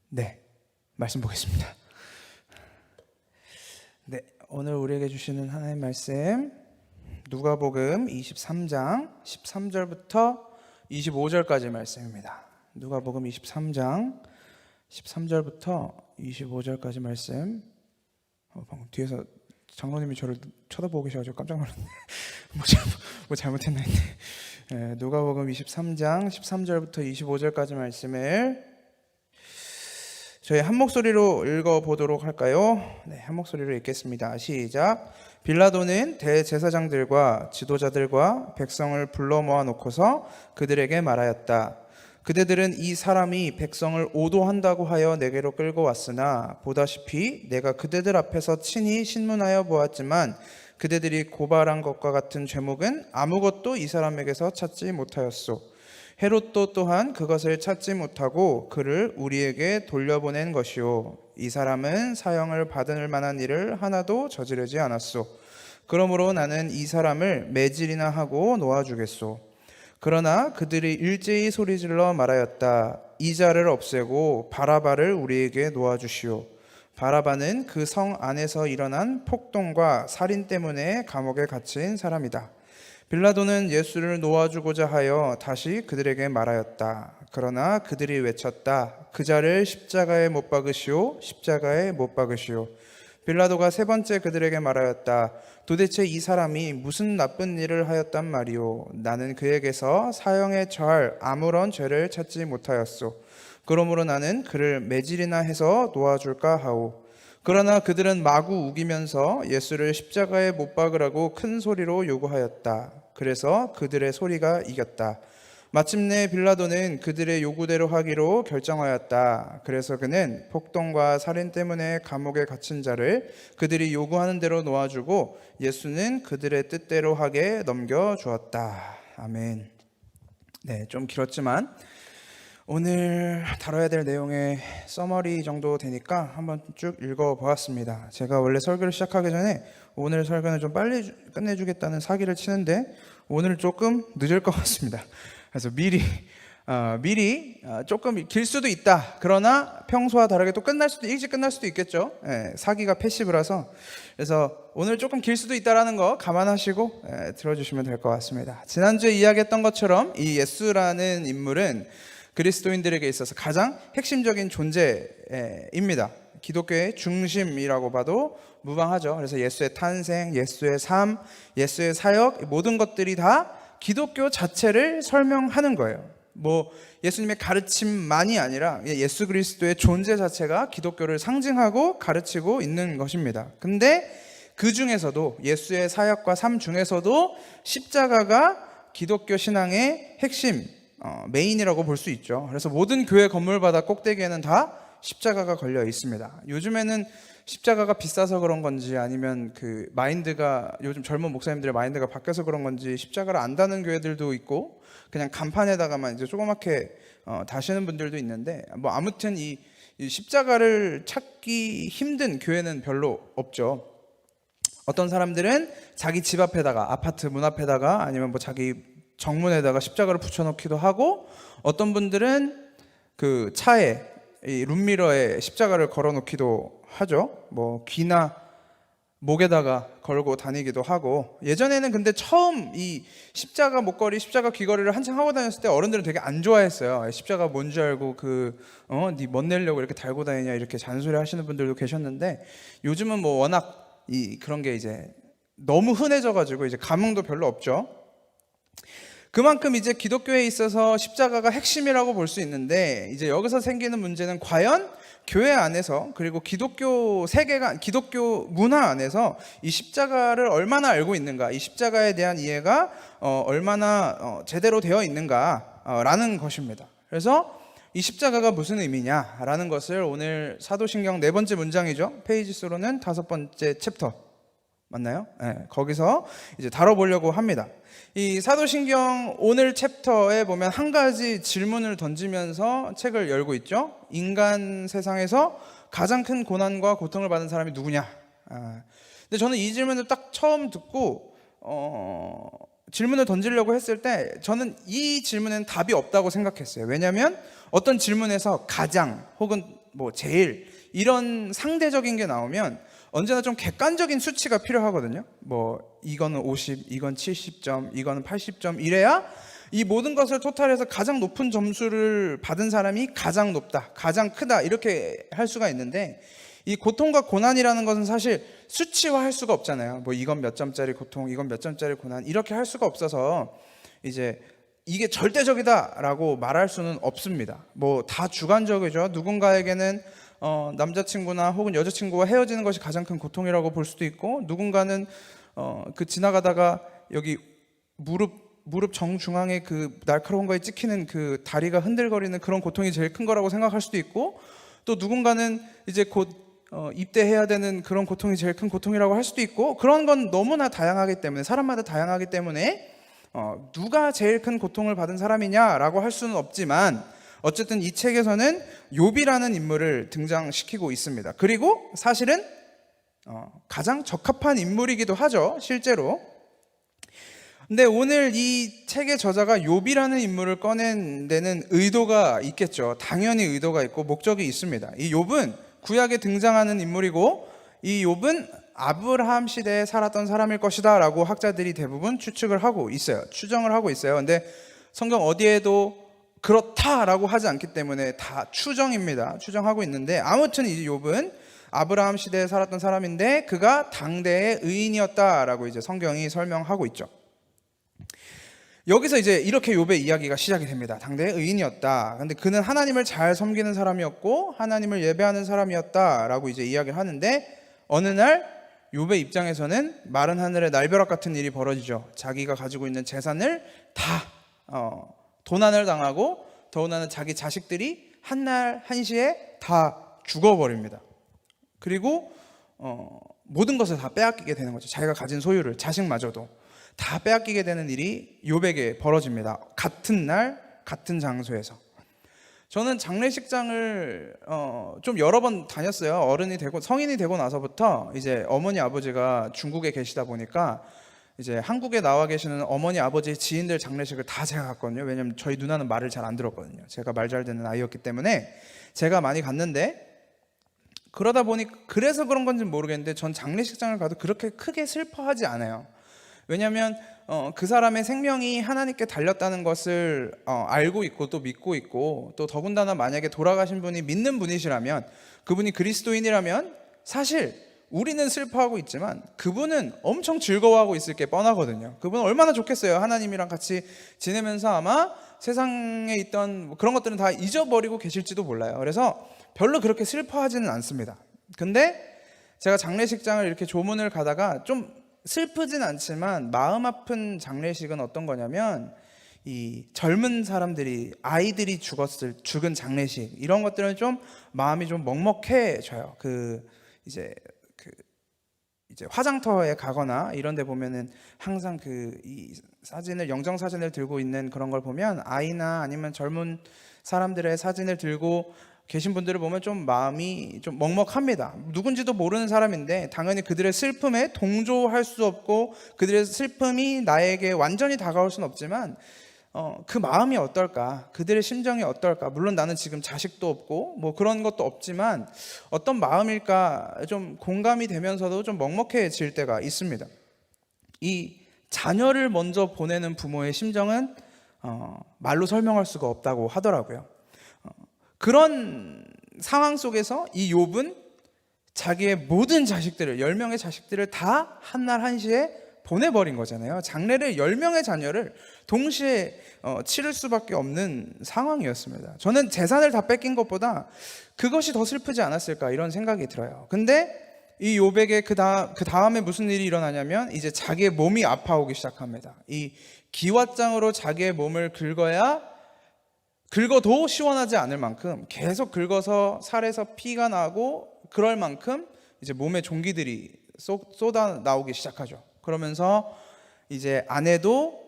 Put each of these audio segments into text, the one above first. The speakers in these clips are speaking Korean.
네, 말씀 보겠습니다. 네, 오늘 우리에게 주시는 하나님의 말씀 누가복음 23장 13절부터 25절까지 말씀입니다. 누가복음 23장 13절부터 25절까지 말씀. 방금 뒤에서 장로님이 저를 쳐다보고 계셔가지고 깜짝 놀랐네. 뭐 잘못했나 했네. 누가복음 23장 13절부터 25절까지 말씀을 저희 한 목소리로 읽어보도록 할까요? 네, 한 목소리로 읽겠습니다. 시작. 빌라도는 대제사장들과 지도자들과 백성을 불러 모아놓고서 그들에게 말하였다. 그대들은 이 사람이 백성을 오도한다고 하여 내게로 끌고 왔으나 보다시피 내가 그대들 앞에서 친히 신문하여 보았지만 그대들이 고발한 것과 같은 죄목은 아무것도 이 사람에게서 찾지 못하였소. 헤롯도 또한 그것을 찾지 못하고 그를 우리에게 돌려보낸 것이요 이 사람은 사형을 받을 만한 일을 하나도 저지르지 않았소. 그러므로 나는 이 사람을 매질이나 하고 놓아주겠소. 그러나 그들이 일제히 소리질러 말하였다. 이 자를 없애고 바라바를 우리에게 놓아주시오. 바라바는 그 성 안에서 일어난 폭동과 살인 때문에 감옥에 갇힌 사람이다. 빌라도는 예수를 놓아주고자 하여 다시 그들에게 말하였다. 그러나 그들이 외쳤다. 그 자를 십자가에 못 박으시오. 십자가에 못 박으시오. 빌라도가 세 번째 그들에게 말하였다. 도대체 이 사람이 무슨 나쁜 일을 하였단 말이오. 나는 그에게서 사형에 처할 아무런 죄를 찾지 못하였소. 그러므로 나는 그를 매질이나 해서 놓아줄까 하오. 그러나 그들은 마구 우기면서 예수를 십자가에 못 박으라고 큰 소리로 요구하였다. 그래서 그들의 소리가 이겼다. 마침내 빌라도는 그들의 요구대로 하기로 결정하였다. 그래서 그는 폭동과 살인 때문에 감옥에 갇힌 자를 그들이 요구하는 대로 놓아주고 예수는 그들의 뜻대로 하게 넘겨주었다. 아멘. 네, 좀 길었지만 오늘 다뤄야 될 내용의 서머리 정도 되니까 한번 쭉 읽어보았습니다. 제가 원래 설교를 시작하기 전에 오늘 설교는 좀 빨리 끝내주겠다는 사기를 치는데 오늘 조금 늦을 것 같습니다. 그래서 미리 조금 길 수도 있다. 그러나 평소와 다르게 또 일찍 끝날 수도 있겠죠. 사기가 패시브라서. 그래서 오늘 조금 길 수도 있다라는 거 감안하시고 들어주시면 될 것 같습니다. 지난주에 이야기했던 것처럼 이 예수라는 인물은 그리스도인들에게 있어서 가장 핵심적인 존재입니다. 기독교의 중심이라고 봐도 무방하죠. 그래서 예수의 탄생, 예수의 삶, 예수의 사역, 모든 것들이 다 기독교 자체를 설명하는 거예요. 예수님의 가르침만이 아니라 예수 그리스도의 존재 자체가 기독교를 상징하고 가르치고 있는 것입니다. 근데 그 중에서도 예수의 사역과 삶 중에서도 십자가가 기독교 신앙의 핵심 메인이라고 볼 수 있죠. 그래서 모든 교회 건물바닥 꼭대기에는 다 십자가가 걸려 있습니다. 요즘에는 십자가가 비싸서 그런 건지 아니면 그 마인드가 요즘 젊은 목사님들의 마인드가 바뀌어서 그런 건지 십자가를 안 다는 교회들도 있고 그냥 간판에다가만 이제 조그맣게 다시는 분들도 있는데 아무튼 이 십자가를 찾기 힘든 교회는 별로 없죠. 어떤 사람들은 자기 집 앞에다가 아파트 문 앞에다가 아니면 자기 정문에다가 십자가를 붙여놓기도 하고 어떤 분들은 그 차에 이 룸미러에 십자가를 걸어놓기도 하죠. 귀나 목에다가 걸고 다니기도 하고 예전에는 근데 처음 이 십자가 목걸이, 십자가 귀걸이를 한창 하고 다녔을 때 어른들은 되게 안 좋아했어요. 십자가 뭔지 알고 네 멋 내려고 이렇게 달고 다니냐 이렇게 잔소리 하시는 분들도 계셨는데 요즘은 워낙 그런 게 이제 너무 흔해져가지고 이제 감흥도 별로 없죠. 그만큼 이제 기독교에 있어서 십자가가 핵심이라고 볼 수 있는데 이제 여기서 생기는 문제는 과연 교회 안에서 그리고 기독교 세계관, 기독교 문화 안에서 이 십자가를 얼마나 알고 있는가, 이 십자가에 대한 이해가 얼마나 제대로 되어 있는가라는 것입니다. 그래서 이 십자가가 무슨 의미냐라는 것을 오늘 사도신경 4번째 문장이죠. 페이지 수로는 5번째 챕터 맞나요? 네, 거기서 이제 다뤄보려고 합니다. 이 사도신경 오늘 챕터에 보면 한 가지 질문을 던지면서 책을 열고 있죠. 인간 세상에서 가장 큰 고난과 고통을 받은 사람이 누구냐? 근데 저는 이 질문을 딱 처음 듣고 질문을 던지려고 했을 때 저는 이 질문에는 답이 없다고 생각했어요. 왜냐하면 어떤 질문에서 가장 혹은 뭐 제일 이런 상대적인 게 나오면 언제나 좀 객관적인 수치가 필요하거든요. 뭐 이거는 50, 이건 70점, 이거는 80점 이래야 이 모든 것을 토탈해서 가장 높은 점수를 받은 사람이 가장 높다, 가장 크다 이렇게 할 수가 있는데, 이 고통과 고난이라는 것은 사실 수치화할 수가 없잖아요. 뭐 이건 몇 점짜리 고통, 이건 몇 점짜리 고난 이렇게 할 수가 없어서 이제 이게 절대적이다라고 말할 수는 없습니다. 뭐 다 주관적이죠. 누군가에게는 남자친구나 혹은 여자친구와 헤어지는 것이 가장 큰 고통이라고 볼 수도 있고, 누군가는 그 지나가다가 여기 무릎 정중앙에 그 날카로운 거에 찍히는 그 다리가 흔들거리는 그런 고통이 제일 큰 거라고 생각할 수도 있고, 또 누군가는 이제 곧 입대해야 되는 그런 고통이 제일 큰 고통이라고 할 수도 있고, 그런 건 너무나 다양하기 때문에, 사람마다 다양하기 때문에 누가 제일 큰 고통을 받은 사람이냐라고 할 수는 없지만, 어쨌든 이 책에서는 욥이라는 인물을 등장시키고 있습니다. 그리고 사실은 가장 적합한 인물이기도 하죠, 실제로. 근데 오늘 이 책의 저자가 욥이라는 인물을 꺼낸 데는 의도가 있겠죠. 당연히 의도가 있고 목적이 있습니다. 이 욥은 구약에 등장하는 인물이고, 이 욥은 아브라함 시대에 살았던 사람일 것이다 라고 학자들이 대부분 추측을 하고 있어요. 추정을 하고 있어요. 근데 성경 어디에도 그렇다라고 하지 않기 때문에 다 추정입니다. 추정하고 있는데, 아무튼 이 욥은 아브라함 시대에 살았던 사람인데 그가 당대의 의인이었다라고 이제 성경이 설명하고 있죠. 여기서 이제 이렇게 욥의 이야기가 시작이 됩니다. 당대의 의인이었다. 근데 그는 하나님을 잘 섬기는 사람이었고 하나님을 예배하는 사람이었다라고 이제 이야기를 하는데, 어느 날 욥의 입장에서는 마른 하늘에 날벼락 같은 일이 벌어지죠. 자기가 가지고 있는 재산을 다 도난을 당하고, 더군다나 자기 자식들이 한날 한시에 다 죽어버립니다. 그리고 모든 것을 다 빼앗기게 되는 거죠. 자기가 가진 소유를, 자식마저도 다 빼앗기게 되는 일이 욥에게 벌어집니다. 같은 날 같은 장소에서. 저는 장례식장을 좀 여러 번 다녔어요. 어른이 되고 성인이 되고 나서부터 이제 어머니 아버지가 중국에 계시다 보니까 이제 한국에 나와 계시는 어머니 아버지의 지인들 장례식을 다 제가 갔거든요. 왜냐면 저희 누나는 말을 잘 안 들었거든요. 제가 말 잘 듣는 아이였기 때문에 제가 많이 갔는데, 그러다 보니 그래서 그런 건지 모르겠는데 전 장례식장을 가도 그렇게 크게 슬퍼하지 않아요. 왜냐하면 그 사람의 생명이 하나님께 달렸다는 것을 알고 있고 또 믿고 있고, 또 더군다나 만약에 돌아가신 분이 믿는 분이시라면, 그분이 그리스도인이라면 사실 우리는 슬퍼하고 있지만 그분은 엄청 즐거워하고 있을 게 뻔하거든요. 그분은 얼마나 좋겠어요. 하나님이랑 같이 지내면서 아마 세상에 있던 그런 것들은 다 잊어버리고 계실지도 몰라요. 그래서 별로 그렇게 슬퍼하지는 않습니다. 근데 제가 장례식장을 이렇게 조문을 가다가 좀 슬프진 않지만 마음 아픈 장례식은 어떤 거냐면, 이 젊은 사람들이, 아이들이 죽은 장례식, 이런 것들은 좀 마음이 좀 먹먹해져요. 이제 화장터에 가거나 이런 데 보면은 항상 이 사진을, 영정 사진을 들고 있는 그런 걸 보면, 아이나 아니면 젊은 사람들의 사진을 들고 계신 분들을 보면 좀 마음이 좀 먹먹합니다. 누군지도 모르는 사람인데 당연히 그들의 슬픔에 동조할 수 없고, 그들의 슬픔이 나에게 완전히 다가올 수는 없지만 그 마음이 어떨까, 그들의 심정이 어떨까. 물론 나는 지금 자식도 없고 뭐 그런 것도 없지만 어떤 마음일까 좀 공감이 되면서도 좀 먹먹해질 때가 있습니다. 이 자녀를 먼저 보내는 부모의 심정은 말로 설명할 수가 없다고 하더라고요. 그런 상황 속에서 이 욥은 자기의 모든 자식들을, 10명의 자식들을 다 한날 한시에 보내버린 거잖아요. 장례를 10명의 자녀를 동시에 치를 수밖에 없는 상황이었습니다. 저는 재산을 다 뺏긴 것보다 그것이 더 슬프지 않았을까 이런 생각이 들어요. 근데 이 욥에게 그 다음에 무슨 일이 일어나냐면, 이제 자기의 몸이 아파오기 시작합니다. 이 기왓장으로 자기의 몸을 긁어도 시원하지 않을 만큼 계속 긁어서 살에서 피가 나고, 그럴 만큼 이제 몸에 종기들이 쏟아 나오기 시작하죠. 그러면서 이제 아내도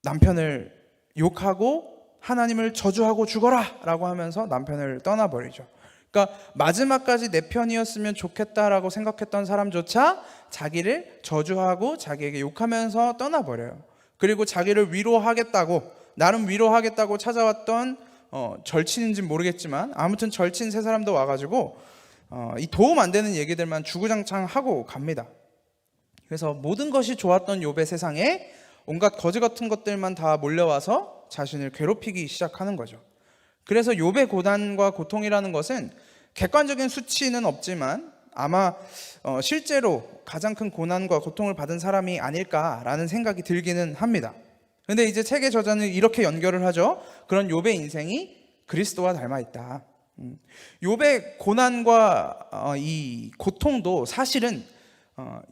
남편을 욕하고 하나님을 저주하고 죽어라 라고 하면서 남편을 떠나버리죠. 그러니까 마지막까지 내 편이었으면 좋겠다라고 생각했던 사람조차 자기를 저주하고 자기에게 욕하면서 떠나버려요. 그리고 자기를 위로하겠다고, 나름 위로하겠다고 찾아왔던 절친인지는 모르겠지만 아무튼 절친 세 사람도 와가지고 이 도움 안 되는 얘기들만 주구장창 하고 갑니다. 그래서 모든 것이 좋았던 욥의 세상에 온갖 거지 같은 것들만 다 몰려와서 자신을 괴롭히기 시작하는 거죠. 그래서 욥의 고난과 고통이라는 것은 객관적인 수치는 없지만 아마 실제로 가장 큰 고난과 고통을 받은 사람이 아닐까라는 생각이 들기는 합니다. 근데 이제 책의 저자는 이렇게 연결을 하죠. 그런 욥의 인생이 그리스도와 닮아 있다. 욥의 고난과 이 고통도 사실은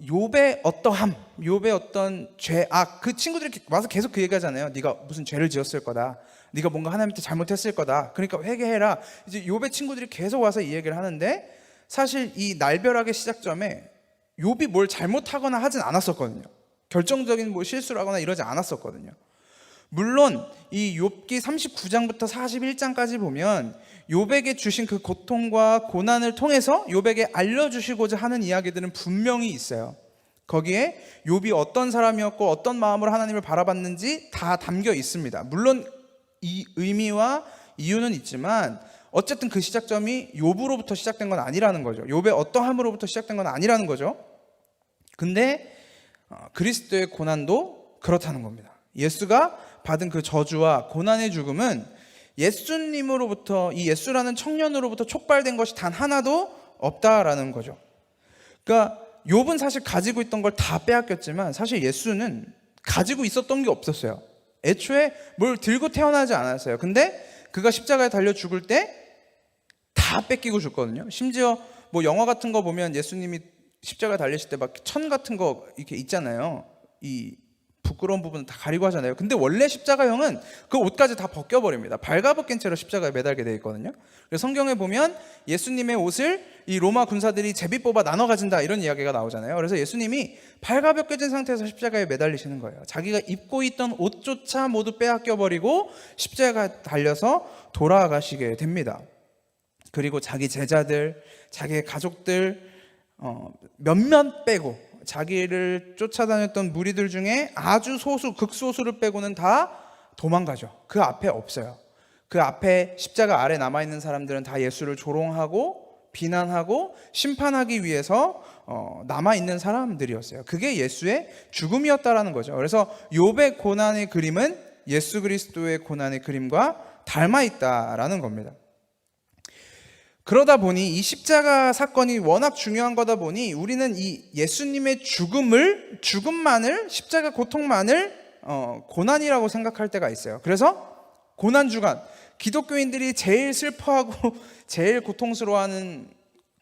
욥의 어떠함, 욥의 어떤 죄악, 그 친구들이 와서 계속 그 얘기하잖아요. 네가 무슨 죄를 지었을 거다. 네가 뭔가 하나님한테 잘못했을 거다. 그러니까 회개해라. 이제 욥의 친구들이 계속 와서 이 얘기를 하는데 사실 이 날벼락의 시작점에 욥이 뭘 잘못하거나 하진 않았었거든요. 결정적인 뭐 실수를 하거나 이러지 않았었거든요. 물론 이 욥기 39장부터 41장까지 보면 욥에게 주신 그 고통과 고난을 통해서 욥에게 알려주시고자 하는 이야기들은 분명히 있어요. 거기에 욥이 어떤 사람이었고 어떤 마음으로 하나님을 바라봤는지 다 담겨 있습니다. 물론 이 의미와 이유는 있지만 어쨌든 그 시작점이 욥으로부터 시작된 건 아니라는 거죠. 욥의 어떠함으로부터 시작된 건 아니라는 거죠. 근데 그리스도의 고난도 그렇다는 겁니다. 예수가 받은 그 저주와 고난의 죽음은 예수님으로부터, 이 예수라는 청년으로부터 촉발된 것이 단 하나도 없다라는 거죠. 그러니까 욥은 사실 가지고 있던 걸 다 빼앗겼지만 사실 예수는 가지고 있었던 게 없었어요. 애초에 뭘 들고 태어나지 않았어요. 근데 그가 십자가에 달려 죽을 때 다 뺏기고 죽거든요. 심지어 뭐 영화 같은 거 보면 예수님이 십자가에 달리실 때 막 천 같은 거 이렇게 있잖아요. 이 부끄러운 부분은 다 가리고 하잖아요. 근데 원래 십자가형은 그 옷까지 다 벗겨버립니다. 발가벗긴 채로 십자가에 매달게 되어 있거든요. 그래서 성경에 보면 예수님의 옷을 이 로마 군사들이 제비 뽑아 나눠 가진다 이런 이야기가 나오잖아요. 그래서 예수님이 발가벗겨진 상태에서 십자가에 매달리시는 거예요. 자기가 입고 있던 옷조차 모두 빼앗겨버리고 십자가에 달려서 돌아가시게 됩니다. 그리고 자기 제자들, 자기의 가족들 몇몇 빼고 자기를 쫓아다녔던 무리들 중에 아주 소수, 극소수를 빼고는 다 도망가죠. 그 앞에 없어요. 그 앞에 십자가 아래 남아있는 사람들은 다 예수를 조롱하고 비난하고 심판하기 위해서 남아있는 사람들이었어요. 그게 예수의 죽음이었다라는 거죠. 그래서 욥의 고난의 그림은 예수 그리스도의 고난의 그림과 닮아있다라는 겁니다. 그러다 보니 이 십자가 사건이 워낙 중요한 거다 보니 우리는 이 예수님의 죽음만을, 십자가 고통만을 고난이라고 생각할 때가 있어요. 그래서 고난주간, 기독교인들이 제일 슬퍼하고 제일 고통스러워하는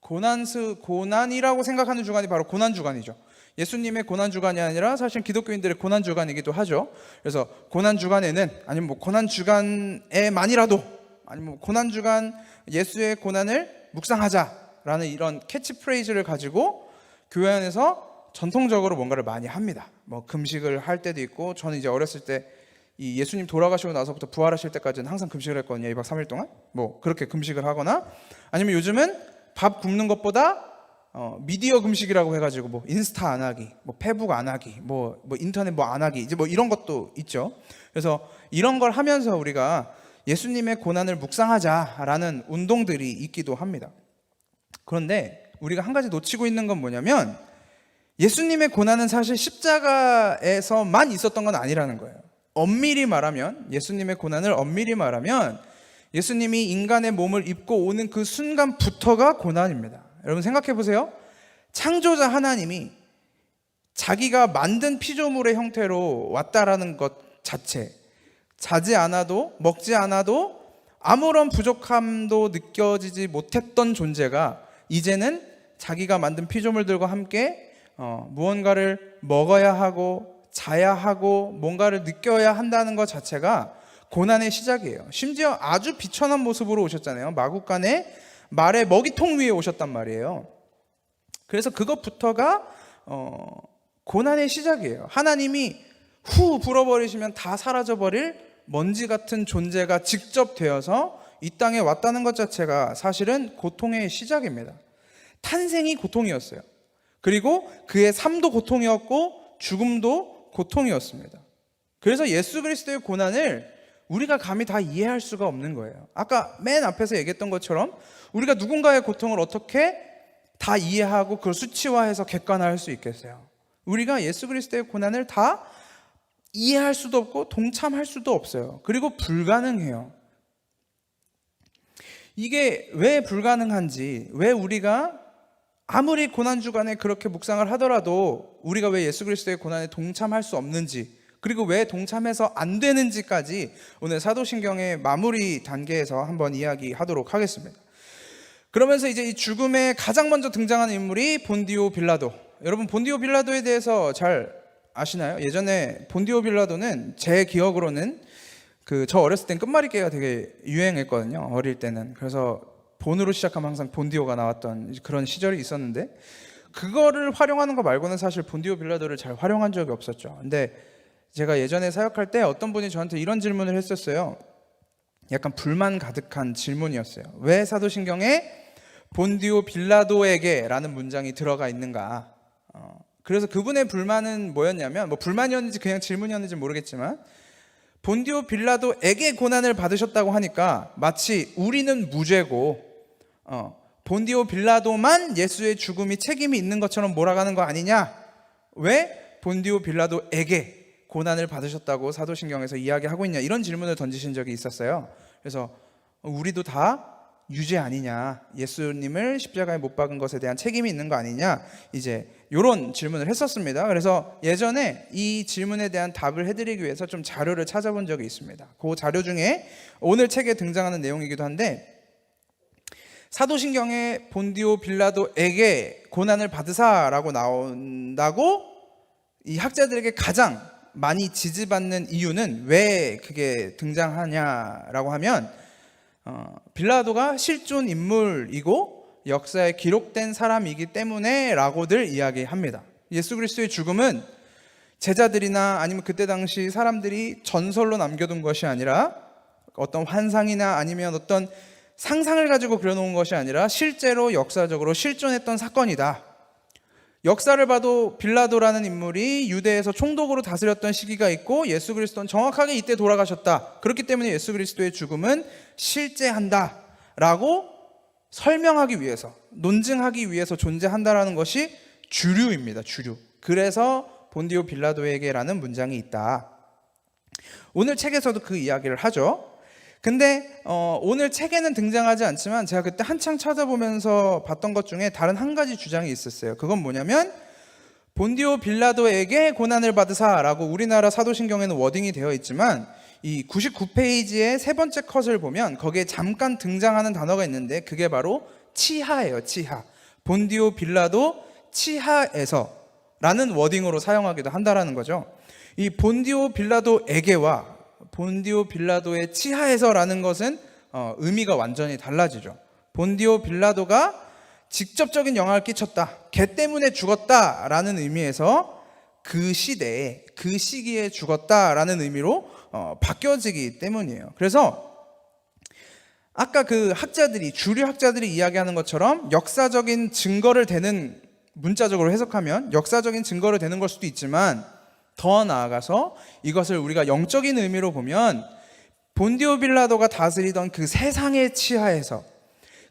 고난이라고 생각하는 주간이 바로 고난주간이죠. 예수님의 고난주간이 아니라 사실 기독교인들의 고난주간이기도 하죠. 그래서 고난주간에는, 아니면 뭐 고난주간에만이라도, 아니면 뭐 고난주간 예수의 고난을 묵상하자라는 이런 캐치프레이즈를 가지고 교회 안에서 전통적으로 뭔가를 많이 합니다. 뭐 금식을 할 때도 있고, 저는 이제 어렸을 때 이 예수님 돌아가시고 나서부터 부활하실 때까지는 항상 금식을 했거든요. 2박 3일 동안. 뭐 그렇게 금식을 하거나, 아니면 요즘은 밥 굶는 것보다 미디어 금식이라고 해가지고 뭐 인스타 안 하기, 뭐 페북 안 하기, 뭐 인터넷 뭐 안 하기, 이제 뭐 이런 것도 있죠. 그래서 이런 걸 하면서 우리가 예수님의 고난을 묵상하자라는 운동들이 있기도 합니다. 그런데 우리가 한 가지 놓치고 있는 건 뭐냐면 예수님의 고난은 사실 십자가에서만 있었던 건 아니라는 거예요. 엄밀히 말하면, 예수님의 고난을 엄밀히 말하면 예수님이 인간의 몸을 입고 오는 그 순간부터가 고난입니다. 여러분 생각해 보세요. 창조자 하나님이 자기가 만든 피조물의 형태로 왔다라는 것 자체, 자지 않아도 먹지 않아도 아무런 부족함도 느껴지지 못했던 존재가 이제는 자기가 만든 피조물들과 함께 무언가를 먹어야 하고 자야 하고 뭔가를 느껴야 한다는 것 자체가 고난의 시작이에요. 심지어 아주 비천한 모습으로 오셨잖아요. 마구간에 말의 먹이통 위에 오셨단 말이에요. 그래서 그것부터가 고난의 시작이에요. 하나님이 후 불어버리시면 다 사라져버릴 먼지 같은 존재가 직접 되어서 이 땅에 왔다는 것 자체가 사실은 고통의 시작입니다. 탄생이 고통이었어요. 그리고 그의 삶도 고통이었고 죽음도 고통이었습니다. 그래서 예수 그리스도의 고난을 우리가 감히 다 이해할 수가 없는 거예요. 아까 맨 앞에서 얘기했던 것처럼 우리가 누군가의 고통을 어떻게 다 이해하고 그걸 수치화해서 객관화할 수 있겠어요? 우리가 예수 그리스도의 고난을 다 이해할 수도 없고 동참할 수도 없어요. 그리고 불가능해요. 이게 왜 불가능한지, 왜 우리가 아무리 고난 주간에 그렇게 묵상을 하더라도 우리가 왜 예수 그리스도의 고난에 동참할 수 없는지, 그리고 왜 동참해서 안 되는지까지 오늘 사도신경의 마무리 단계에서 한번 이야기하도록 하겠습니다. 그러면서 이제 이 죽음에 가장 먼저 등장하는 인물이 본디오 빌라도. 여러분, 본디오 빌라도에 대해서 잘 아시나요? 예전에 본디오 빌라도는 제 기억으로는 저 어렸을 땐 끝말잇기가 되게 유행했거든요. 어릴 때는. 그래서 본으로 시작하면 항상 본디오가 나왔던 그런 시절이 있었는데, 그거를 활용하는 거 말고는 사실 본디오 빌라도를 잘 활용한 적이 없었죠. 근데 제가 예전에 사역할 때 어떤 분이 저한테 이런 질문을 했었어요. 약간 불만 가득한 질문이었어요. 왜 사도신경에 본디오 빌라도에게 라는 문장이 들어가 있는가? 그래서 그분의 불만은 뭐였냐면, 뭐 불만이었는지 그냥 질문이었는지 모르겠지만, 본디오 빌라도에게 고난을 받으셨다고 하니까 마치 우리는 무죄고 본디오 빌라도만 예수의 죽음이 책임이 있는 것처럼 몰아가는 거 아니냐? 왜 본디오 빌라도에게 고난을 받으셨다고 사도신경에서 이야기하고 있냐? 이런 질문을 던지신 적이 있었어요. 그래서 우리도 다 유죄 아니냐, 예수님을 십자가에 못 박은 것에 대한 책임이 있는 거 아니냐, 이제 이런 질문을 했었습니다. 그래서 예전에 이 질문에 대한 답을 해드리기 위해서 좀 자료를 찾아본 적이 있습니다. 그 자료 중에 오늘 책에 등장하는 내용이기도 한데, 사도신경에 본디오 빌라도에게 고난을 받으사라고 나온다고 이 학자들에게 가장 많이 지지받는 이유는 왜 그게 등장하냐라고 하면, 빌라도가 실존 인물이고 역사에 기록된 사람이기 때문에 라고들 이야기합니다. 예수 그리스도의 죽음은 제자들이나 아니면 그때 당시 사람들이 전설로 남겨둔 것이 아니라, 어떤 환상이나 아니면 어떤 상상을 가지고 그려놓은 것이 아니라 실제로 역사적으로 실존했던 사건이다. 역사를 봐도 빌라도라는 인물이 유대에서 총독으로 다스렸던 시기가 있고 예수 그리스도는 정확하게 이때 돌아가셨다. 그렇기 때문에 예수 그리스도의 죽음은 실제한다 라고 설명하기 위해서, 논증하기 위해서 존재한다라는 것이 주류입니다. 주류. 그래서 본디오 빌라도에게라는 문장이 있다. 오늘 책에서도 그 이야기를 하죠. 근데 오늘 책에는 등장하지 않지만 제가 그때 한창 찾아보면서 봤던 것 중에 다른 한 가지 주장이 있었어요. 그건 뭐냐면, 본디오 빌라도에게 고난을 받으사라고 우리나라 사도신경에는 워딩이 되어 있지만, 이 99페이지의 세 번째 컷을 보면 거기에 잠깐 등장하는 단어가 있는데 그게 바로 치하예요. 치하. 본디오 빌라도 치하에서 라는 워딩으로 사용하기도 한다라는 거죠. 이 본디오 빌라도에게와 본디오 빌라도의 치하에서라는 것은 의미가 완전히 달라지죠. 본디오 빌라도가 직접적인 영향을 끼쳤다, 걔 때문에 죽었다라는 의미에서 그 시대에, 그 시기에 죽었다라는 의미로 바뀌어지기 때문이에요. 그래서 아까 그 학자들이, 주류 학자들이 이야기하는 것처럼 역사적인 증거를 대는, 문자적으로 해석하면 역사적인 증거를 대는 걸 수도 있지만, 더 나아가서 이것을 우리가 영적인 의미로 보면 본디오 빌라도가 다스리던 그 세상의 치하에서,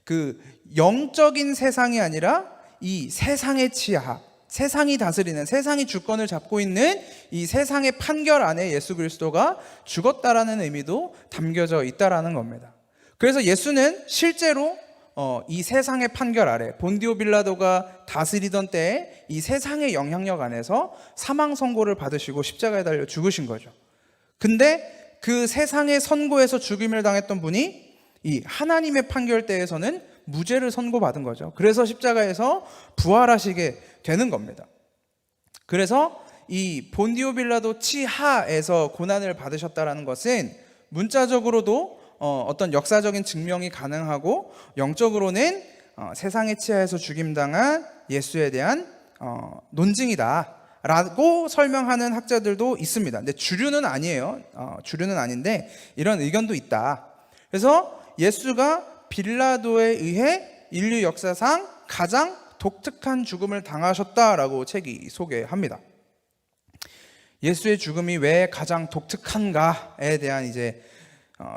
그 영적인 세상이 아니라 이 세상의 치하, 세상이 다스리는, 세상이 주권을 잡고 있는 이 세상의 판결 안에 예수 그리스도가 죽었다라는 의미도 담겨져 있다라는 겁니다. 그래서 예수는 실제로 이 세상의 판결 아래, 본디오 빌라도가 다스리던 때에 이 세상의 영향력 안에서 사망 선고를 받으시고 십자가에 달려 죽으신 거죠. 근데 그 세상의 선고에서 죽임을 당했던 분이 이 하나님의 판결대에서는 무죄를 선고받은 거죠. 그래서 십자가에서 부활하시게 되는 겁니다. 그래서 이 본디오 빌라도 치하에서 고난을 받으셨다라는 것은 문자적으로도 어떤 역사적인 증명이 가능하고, 영적으로는 세상의 치하에서 죽임당한 예수에 대한 논증이다 라고 설명하는 학자들도 있습니다. 근데 주류는 아니에요. 주류는 아닌데 이런 의견도 있다. 그래서 예수가 빌라도에 의해 인류 역사상 가장 독특한 죽음을 당하셨다라고 책이 소개합니다. 예수의 죽음이 왜 가장 독특한가에 대한 이제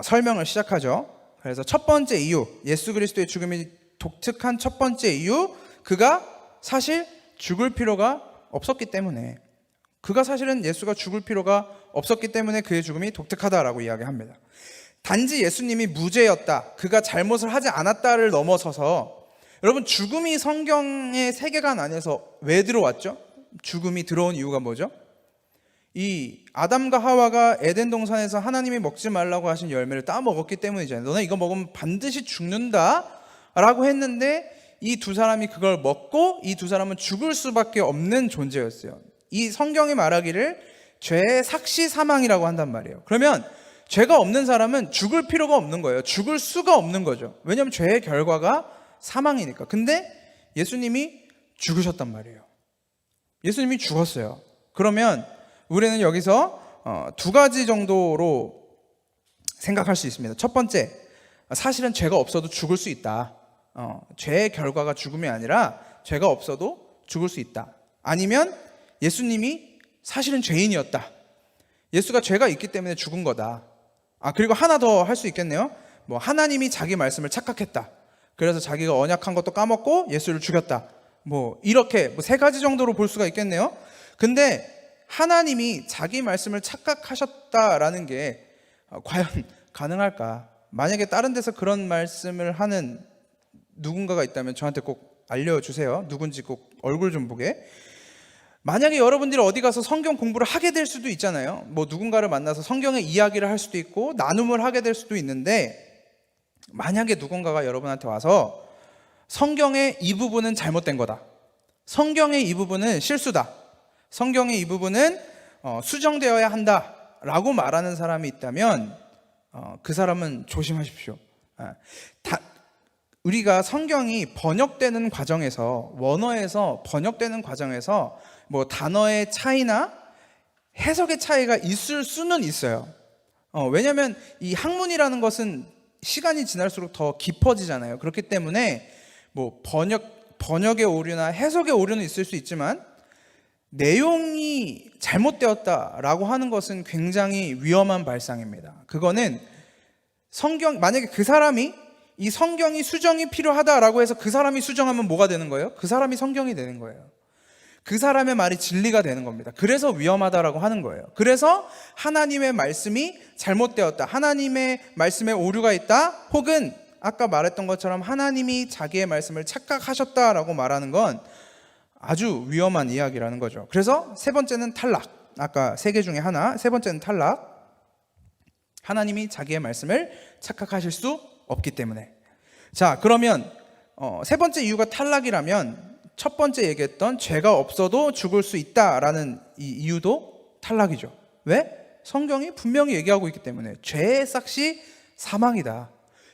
설명을 시작하죠. 그래서 첫 번째 이유, 예수 그리스도의 죽음이 독특한 첫 번째 이유, 그가 사실 죽을 필요가 없었기 때문에, 그가 사실은 예수가 죽을 필요가 없었기 때문에 그의 죽음이 독특하다라고 이야기합니다. 단지 예수님이 무죄였다, 그가 잘못을 하지 않았다를 넘어서서, 여러분, 죽음이 성경의 세계관 안에서 왜 들어왔죠? 죽음이 들어온 이유가 뭐죠? 이 아담과 하와가 에덴 동산에서 하나님이 먹지 말라고 하신 열매를 따 먹었기 때문이잖아요. 너네 이거 먹으면 반드시 죽는다 라고 했는데, 이 두 사람이 그걸 먹고 이 두 사람은 죽을 수밖에 없는 존재였어요. 이 성경이 말하기를 죄의 삭시 사망이라고 한단 말이에요. 그러면 죄가 없는 사람은 죽을 필요가 없는 거예요. 죽을 수가 없는 거죠. 왜냐하면 죄의 결과가 사망이니까. 근데 예수님이 죽으셨단 말이에요. 예수님이 죽었어요. 그러면 우리는 여기서 두 가지 정도로 생각할 수 있습니다. 첫 번째, 사실은 죄가 없어도 죽을 수 있다. 죄의 결과가 죽음이 아니라 죄가 없어도 죽을 수 있다. 아니면 예수님이 사실은 죄인이었다. 예수가 죄가 있기 때문에 죽은 거다. 그리고 하나 더 할 수 있겠네요. 하나님이 자기 말씀을 착각했다. 그래서 자기가 언약한 것도 까먹고 예수를 죽였다. 이렇게 세 가지 정도로 볼 수가 있겠네요. 근데 하나님이 자기 말씀을 착각하셨다라는 게 과연 가능할까? 만약에 다른 데서 그런 말씀을 하는 누군가가 있다면 저한테 꼭 알려주세요. 누군지 꼭 얼굴 좀 보게. 만약에 여러분들이 어디 가서 성경 공부를 하게 될 수도 있잖아요. 누군가를 만나서 성경의 이야기를 할 수도 있고 나눔을 하게 될 수도 있는데, 만약에 누군가가 여러분한테 와서 성경의 이 부분은 잘못된 거다, 성경의 이 부분은 실수다, 성경의 이 부분은 수정되어야 한다 라고 말하는 사람이 있다면 그 사람은 조심하십시오. 우리가 성경이 번역되는 과정에서, 원어에서 번역되는 과정에서 단어의 차이나 해석의 차이가 있을 수는 있어요. 왜냐하면 이 학문이라는 것은 시간이 지날수록 더 깊어지잖아요. 그렇기 때문에 번역의 오류나 해석의 오류는 있을 수 있지만, 내용이 잘못되었다라고 하는 것은 굉장히 위험한 발상입니다. 그거는 만약에 그 사람이 이 성경이 수정이 필요하다라고 해서 그 사람이 수정하면 뭐가 되는 거예요? 그 사람이 성경이 되는 거예요. 그 사람의 말이 진리가 되는 겁니다. 그래서 위험하다라고 하는 거예요. 그래서 하나님의 말씀이 잘못되었다, 하나님의 말씀에 오류가 있다, 혹은 아까 말했던 것처럼 하나님이 자기의 말씀을 착각하셨다라고 말하는 건 아주 위험한 이야기라는 거죠. 그래서 세 번째는 탈락. 아까 세 개 중에 하나, 세 번째는 탈락. 하나님이 자기의 말씀을 착각하실 수 없기 때문에. 자, 그러면 세 번째 이유가 탈락이라면 첫 번째 얘기했던 죄가 없어도 죽을 수 있다라는 이 이유도 탈락이죠. 왜? 성경이 분명히 얘기하고 있기 때문에. 죄의 삭시 사망이다,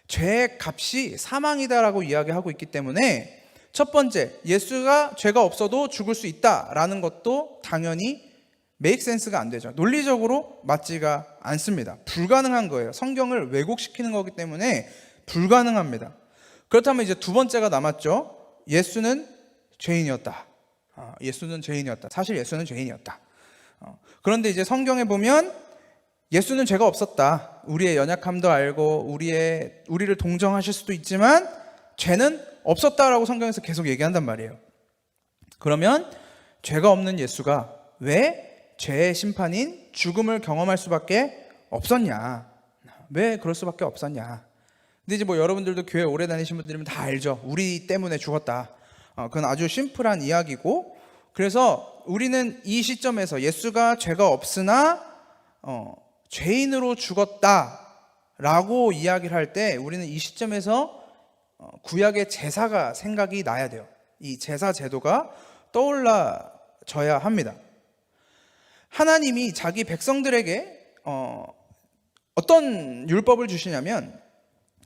죄의 값이 사망이다라고 이야기하고 있기 때문에, 첫 번째, 예수가 죄가 없어도 죽을 수 있다라는 것도 당연히 make sense가 안 되죠. 논리적으로 맞지가 않습니다. 불가능한 거예요. 성경을 왜곡시키는 거기 때문에 불가능합니다. 그렇다면 이제 두 번째가 남았죠. 예수는 죄인이었다. 예수는 죄인이었다. 사실 예수는 죄인이었다. 그런데 이제 성경에 보면 예수는 죄가 없었다, 우리의 연약함도 알고 우리를 동정하실 수도 있지만 죄는 없었다라고 성경에서 계속 얘기한단 말이에요. 그러면 죄가 없는 예수가 왜 죄의 심판인 죽음을 경험할 수밖에 없었냐? 왜 그럴 수밖에 없었냐? 근데 이제 여러분들도 교회 오래 다니신 분들이면 다 알죠. 우리 때문에 죽었다. 그건 아주 심플한 이야기고, 그래서 우리는 이 시점에서 예수가 죄가 없으나 죄인으로 죽었다라고 이야기를 할 때, 우리는 이 시점에서 구약의 제사가 생각이 나야 돼요. 이 제사 제도가 떠올라져야 합니다. 하나님이 자기 백성들에게 어떤 율법을 주시냐면,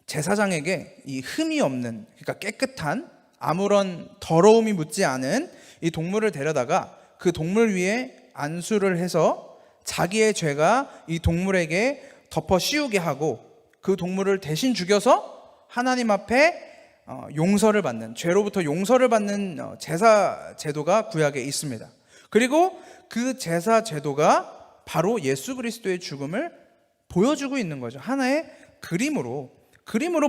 제사장에게 이 흠이 없는, 그러니까 깨끗한, 아무런 더러움이 묻지 않은 이 동물을 데려다가 그 동물 위에 안수를 해서 자기의 죄가 이 동물에게 덮어 씌우게 하고, 그 동물을 대신 죽여서 하나님 앞에 용서를 받는, 죄로부터 용서를 받는 제사 제도가 구약에 있습니다. 그리고 그 제사 제도가 바로 예수 그리스도의 죽음을 보여주고 있는 거죠. 하나의 그림으로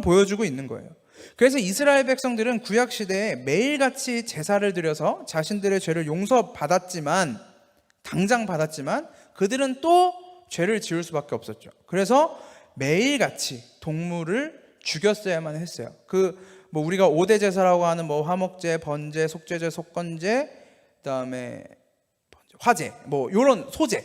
보여주고 있는 거예요. 그래서 이스라엘 백성들은 구약 시대에 매일같이 제사를 드려서 자신들의 죄를 용서받았지만, 당장 받았지만, 그들은 또 죄를 지을 수밖에 없었죠. 그래서 매일같이 동물을 죽였어야만 했어요. 우리가 5대 제사라고 하는 화목제, 번제, 속죄제, 속건제, 그다음에 화제, 요런 소제,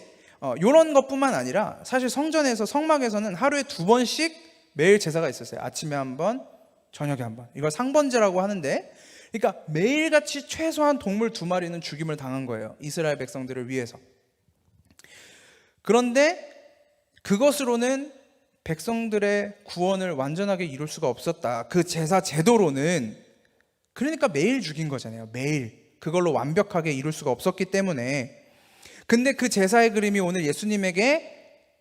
요런 것뿐만 아니라 사실 성전에서, 성막에서는 하루에 2번씩 매일 제사가 있었어요. 아침에 한 번, 저녁에 한 번. 이걸 상번제라고 하는데, 그러니까 매일같이 최소한 동물 2마리는 죽임을 당한 거예요. 이스라엘 백성들을 위해서. 그런데 그것으로는 백성들의 구원을 완전하게 이룰 수가 없었다. 그 제사 제도로는. 그러니까 매일 죽인 거잖아요. 매일. 그걸로 완벽하게 이룰 수가 없었기 때문에. 근데 그 제사의 그림이 오늘 예수님에게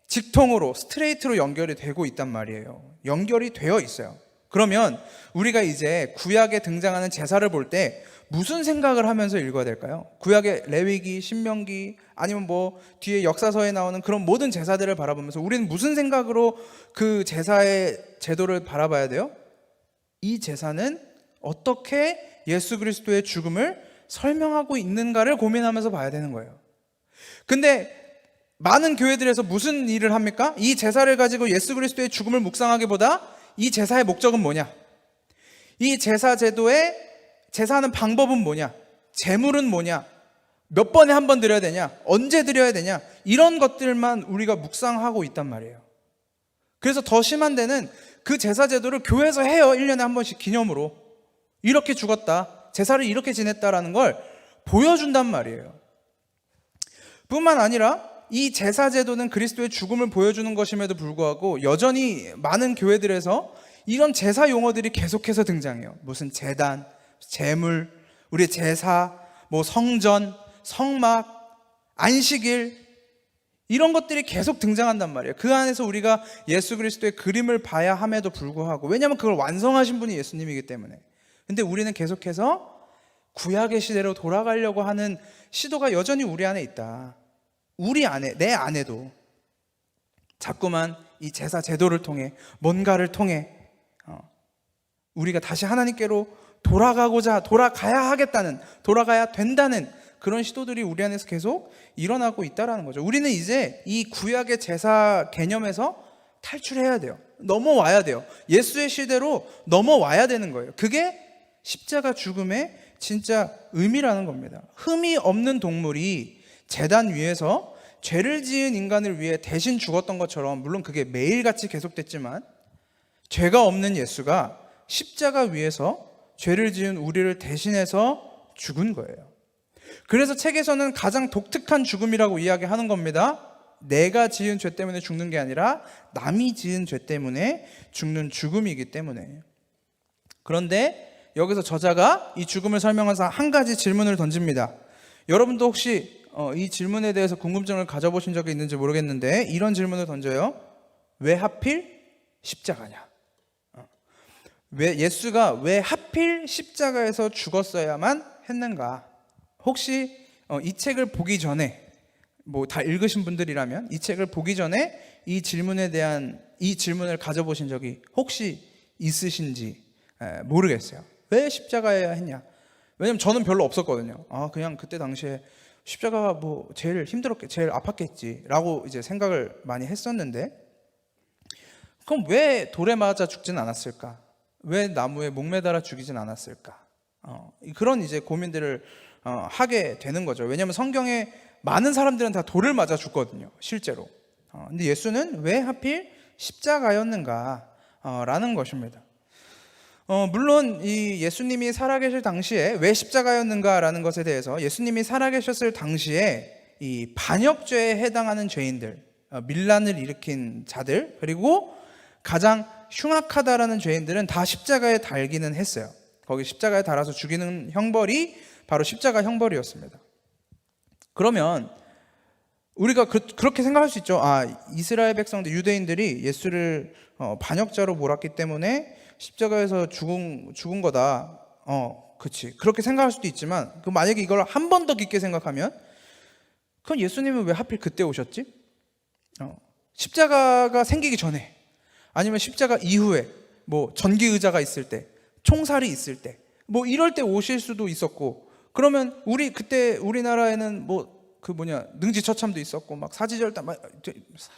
직통으로, 스트레이트로 연결이 되고 있단 말이에요. 연결이 되어 있어요. 그러면 우리가 이제 구약에 등장하는 제사를 볼 때 무슨 생각을 하면서 읽어야 될까요? 구약의 레위기, 신명기, 아니면 뒤에 역사서에 나오는 그런 모든 제사들을 바라보면서 우리는 무슨 생각으로 그 제사의 제도를 바라봐야 돼요? 이 제사는 어떻게 예수 그리스도의 죽음을 설명하고 있는가를 고민하면서 봐야 되는 거예요. 근데 많은 교회들에서 무슨 일을 합니까? 이 제사를 가지고 예수 그리스도의 죽음을 묵상하기보다 이 제사의 목적은 뭐냐? 이 제사 제도의 제사하는 방법은 뭐냐? 제물은 뭐냐? 몇 번에 한 번 드려야 되냐? 언제 드려야 되냐? 이런 것들만 우리가 묵상하고 있단 말이에요. 그래서 더 심한 데는 그 제사 제도를 교회에서 해요. 1년에 한 번씩 기념으로. 이렇게 죽었다, 제사를 이렇게 지냈다라는 걸 보여준단 말이에요. 뿐만 아니라 이 제사 제도는 그리스도의 죽음을 보여주는 것임에도 불구하고 여전히 많은 교회들에서 이런 제사 용어들이 계속해서 등장해요. 무슨 제단, 제물, 우리의 제사, 성전, 성막, 안식일, 이런 것들이 계속 등장한단 말이에요. 그 안에서 우리가 예수 그리스도의 그림을 봐야 함에도 불구하고, 왜냐하면 그걸 완성하신 분이 예수님이기 때문에. 근데 우리는 계속해서 구약의 시대로 돌아가려고 하는 시도가 여전히 우리 안에 있다. 우리 안에, 내 안에도 자꾸만 이 제사 제도를 통해, 뭔가를 통해 우리가 다시 하나님께로 돌아가야 하겠다는, 돌아가야 된다는 그런 시도들이 우리 안에서 계속 일어나고 있다는 거죠. 우리는 이제 이 구약의 제사 개념에서 탈출해야 돼요. 넘어와야 돼요. 예수의 시대로 넘어와야 되는 거예요. 그게 십자가 죽음의 진짜 의미라는 겁니다. 흠이 없는 동물이 제단 위에서 죄를 지은 인간을 위해 대신 죽었던 것처럼, 물론 그게 매일같이 계속됐지만, 죄가 없는 예수가 십자가 위에서 죄를 지은 우리를 대신해서 죽은 거예요. 그래서 책에서는 가장 독특한 죽음이라고 이야기하는 겁니다. 내가 지은 죄 때문에 죽는 게 아니라 남이 지은 죄 때문에 죽는 죽음이기 때문에. 그런데 여기서 저자가 이 죽음을 설명해서 한 가지 질문을 던집니다. 여러분도 혹시 이 질문에 대해서 궁금증을 가져보신 적이 있는지 모르겠는데, 이런 질문을 던져요. 왜 하필 십자가냐? 예수가 왜 하필 십자가에서 죽었어야만 했는가? 혹시 이 책을 보기 전에, 다 읽으신 분들이라면 이 책을 보기 전에 이 질문을 가져보신 적이 혹시 있으신지 모르겠어요. 왜 십자가여야 했냐? 왜냐면 저는 별로 없었거든요. 그냥 그때 당시에 십자가가 제일 힘들었겠지, 제일 아팠겠지 라고 이제 생각을 많이 했었는데, 그럼 왜 돌에 맞아 죽진 않았을까? 왜 나무에 목매달아 죽이진 않았을까? 그런 이제 고민들을 하게 되는 거죠. 왜냐하면 성경에 많은 사람들은 다 돌을 맞아 죽거든요, 실제로. 근데 예수는 왜 하필 십자가였는가? 라는 것입니다. 물론 이 예수님이 살아계실 당시에 왜 십자가였는가라는 것에 대해서, 예수님이 살아계셨을 당시에 이 반역죄에 해당하는 죄인들, 밀란을 일으킨 자들, 그리고 가장 흉악하다라는 죄인들은 다 십자가에 달기는 했어요. 거기 십자가에 달아서 죽이는 형벌이 바로 십자가 형벌이었습니다. 그러면 우리가 그렇게 생각할 수 있죠. 이스라엘 백성들, 유대인들이 예수를 반역자로 몰았기 때문에 십자가에서 죽은 거다. 그치. 그렇게 생각할 수도 있지만, 만약에 이걸 한 번 더 깊게 생각하면, 그럼 예수님은 왜 하필 그때 오셨지? 십자가가 생기기 전에 아니면 십자가 이후에 뭐 전기 의자가 있을 때, 총살이 있을 때, 뭐 이럴 때 오실 수도 있었고, 그러면 그때 우리나라에는 능지처참도 있었고, 막 사지절단, 막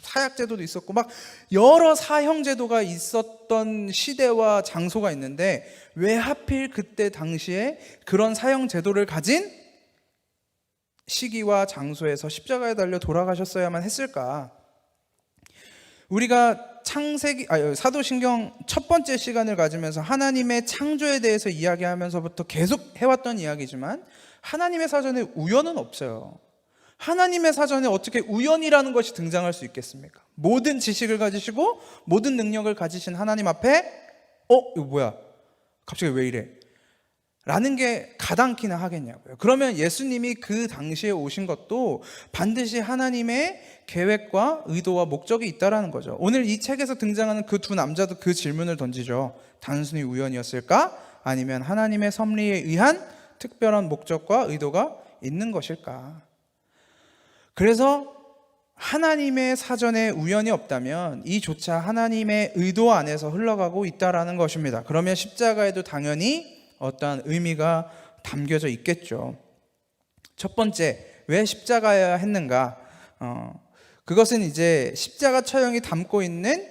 사약제도도 있었고, 막 여러 사형제도가 있었던 시대와 장소가 있는데 왜 하필 그때 당시에 그런 사형제도를 가진 시기와 장소에서 십자가에 달려 돌아가셨어야만 했을까? 우리가 사도신경 첫 번째 시간을 가지면서 하나님의 창조에 대해서 이야기하면서부터 계속 해왔던 이야기지만, 하나님의 사전에 우연은 없어요. 하나님의 사전에 어떻게 우연이라는 것이 등장할 수 있겠습니까? 모든 지식을 가지시고 모든 능력을 가지신 하나님 앞에 이거 뭐야? 갑자기 왜 이래? 라는 게 가당키나 하겠냐고요. 그러면 예수님이 그 당시에 오신 것도 반드시 하나님의 계획과 의도와 목적이 있다라는 거죠. 오늘 이 책에서 등장하는 그 두 남자도 그 질문을 던지죠. 단순히 우연이었을까? 아니면 하나님의 섭리에 의한 특별한 목적과 의도가 있는 것일까? 그래서 하나님의 사전에 우연이 없다면 이조차 하나님의 의도 안에서 흘러가고 있다라는 것입니다. 그러면 십자가에도 당연히 어떠한 의미가 담겨져 있겠죠. 첫 번째, 왜 십자가여야 했는가? 그것은 이제 십자가 처형이 담고 있는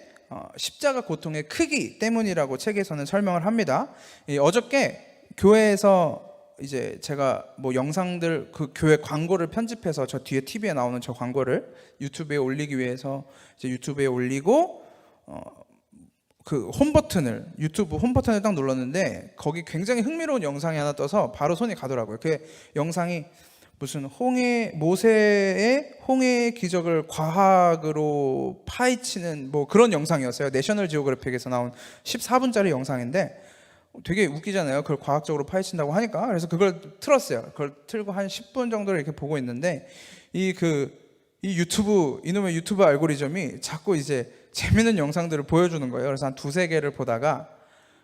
십자가 고통의 크기 때문이라고 책에서는 설명을 합니다. 어저께 교회에서 이제 제가 영상들, 그 교회 광고를 편집해서 저 뒤에 TV에 나오는 저 광고를 유튜브에 올리기 위해서 이제 유튜브에 올리고, 그 유튜브 홈 버튼을 딱 눌렀는데 거기 굉장히 흥미로운 영상이 하나 떠서 바로 손이 가더라고요. 그 영상이 무슨 모세의 홍해의 기적을 과학으로 파헤치는 그런 영상이었어요. 내셔널 지오그래픽에서 나온 14분짜리 영상인데 되게 웃기잖아요. 그걸 과학적으로 파헤친다고 하니까. 그래서 그걸 틀었어요. 그걸 틀고 한 10분 정도를 이렇게 보고 있는데 이놈의 유튜브 알고리즘이 자꾸 이제 재밌는 영상들을 보여주는 거예요. 그래서 한 두세 개를 보다가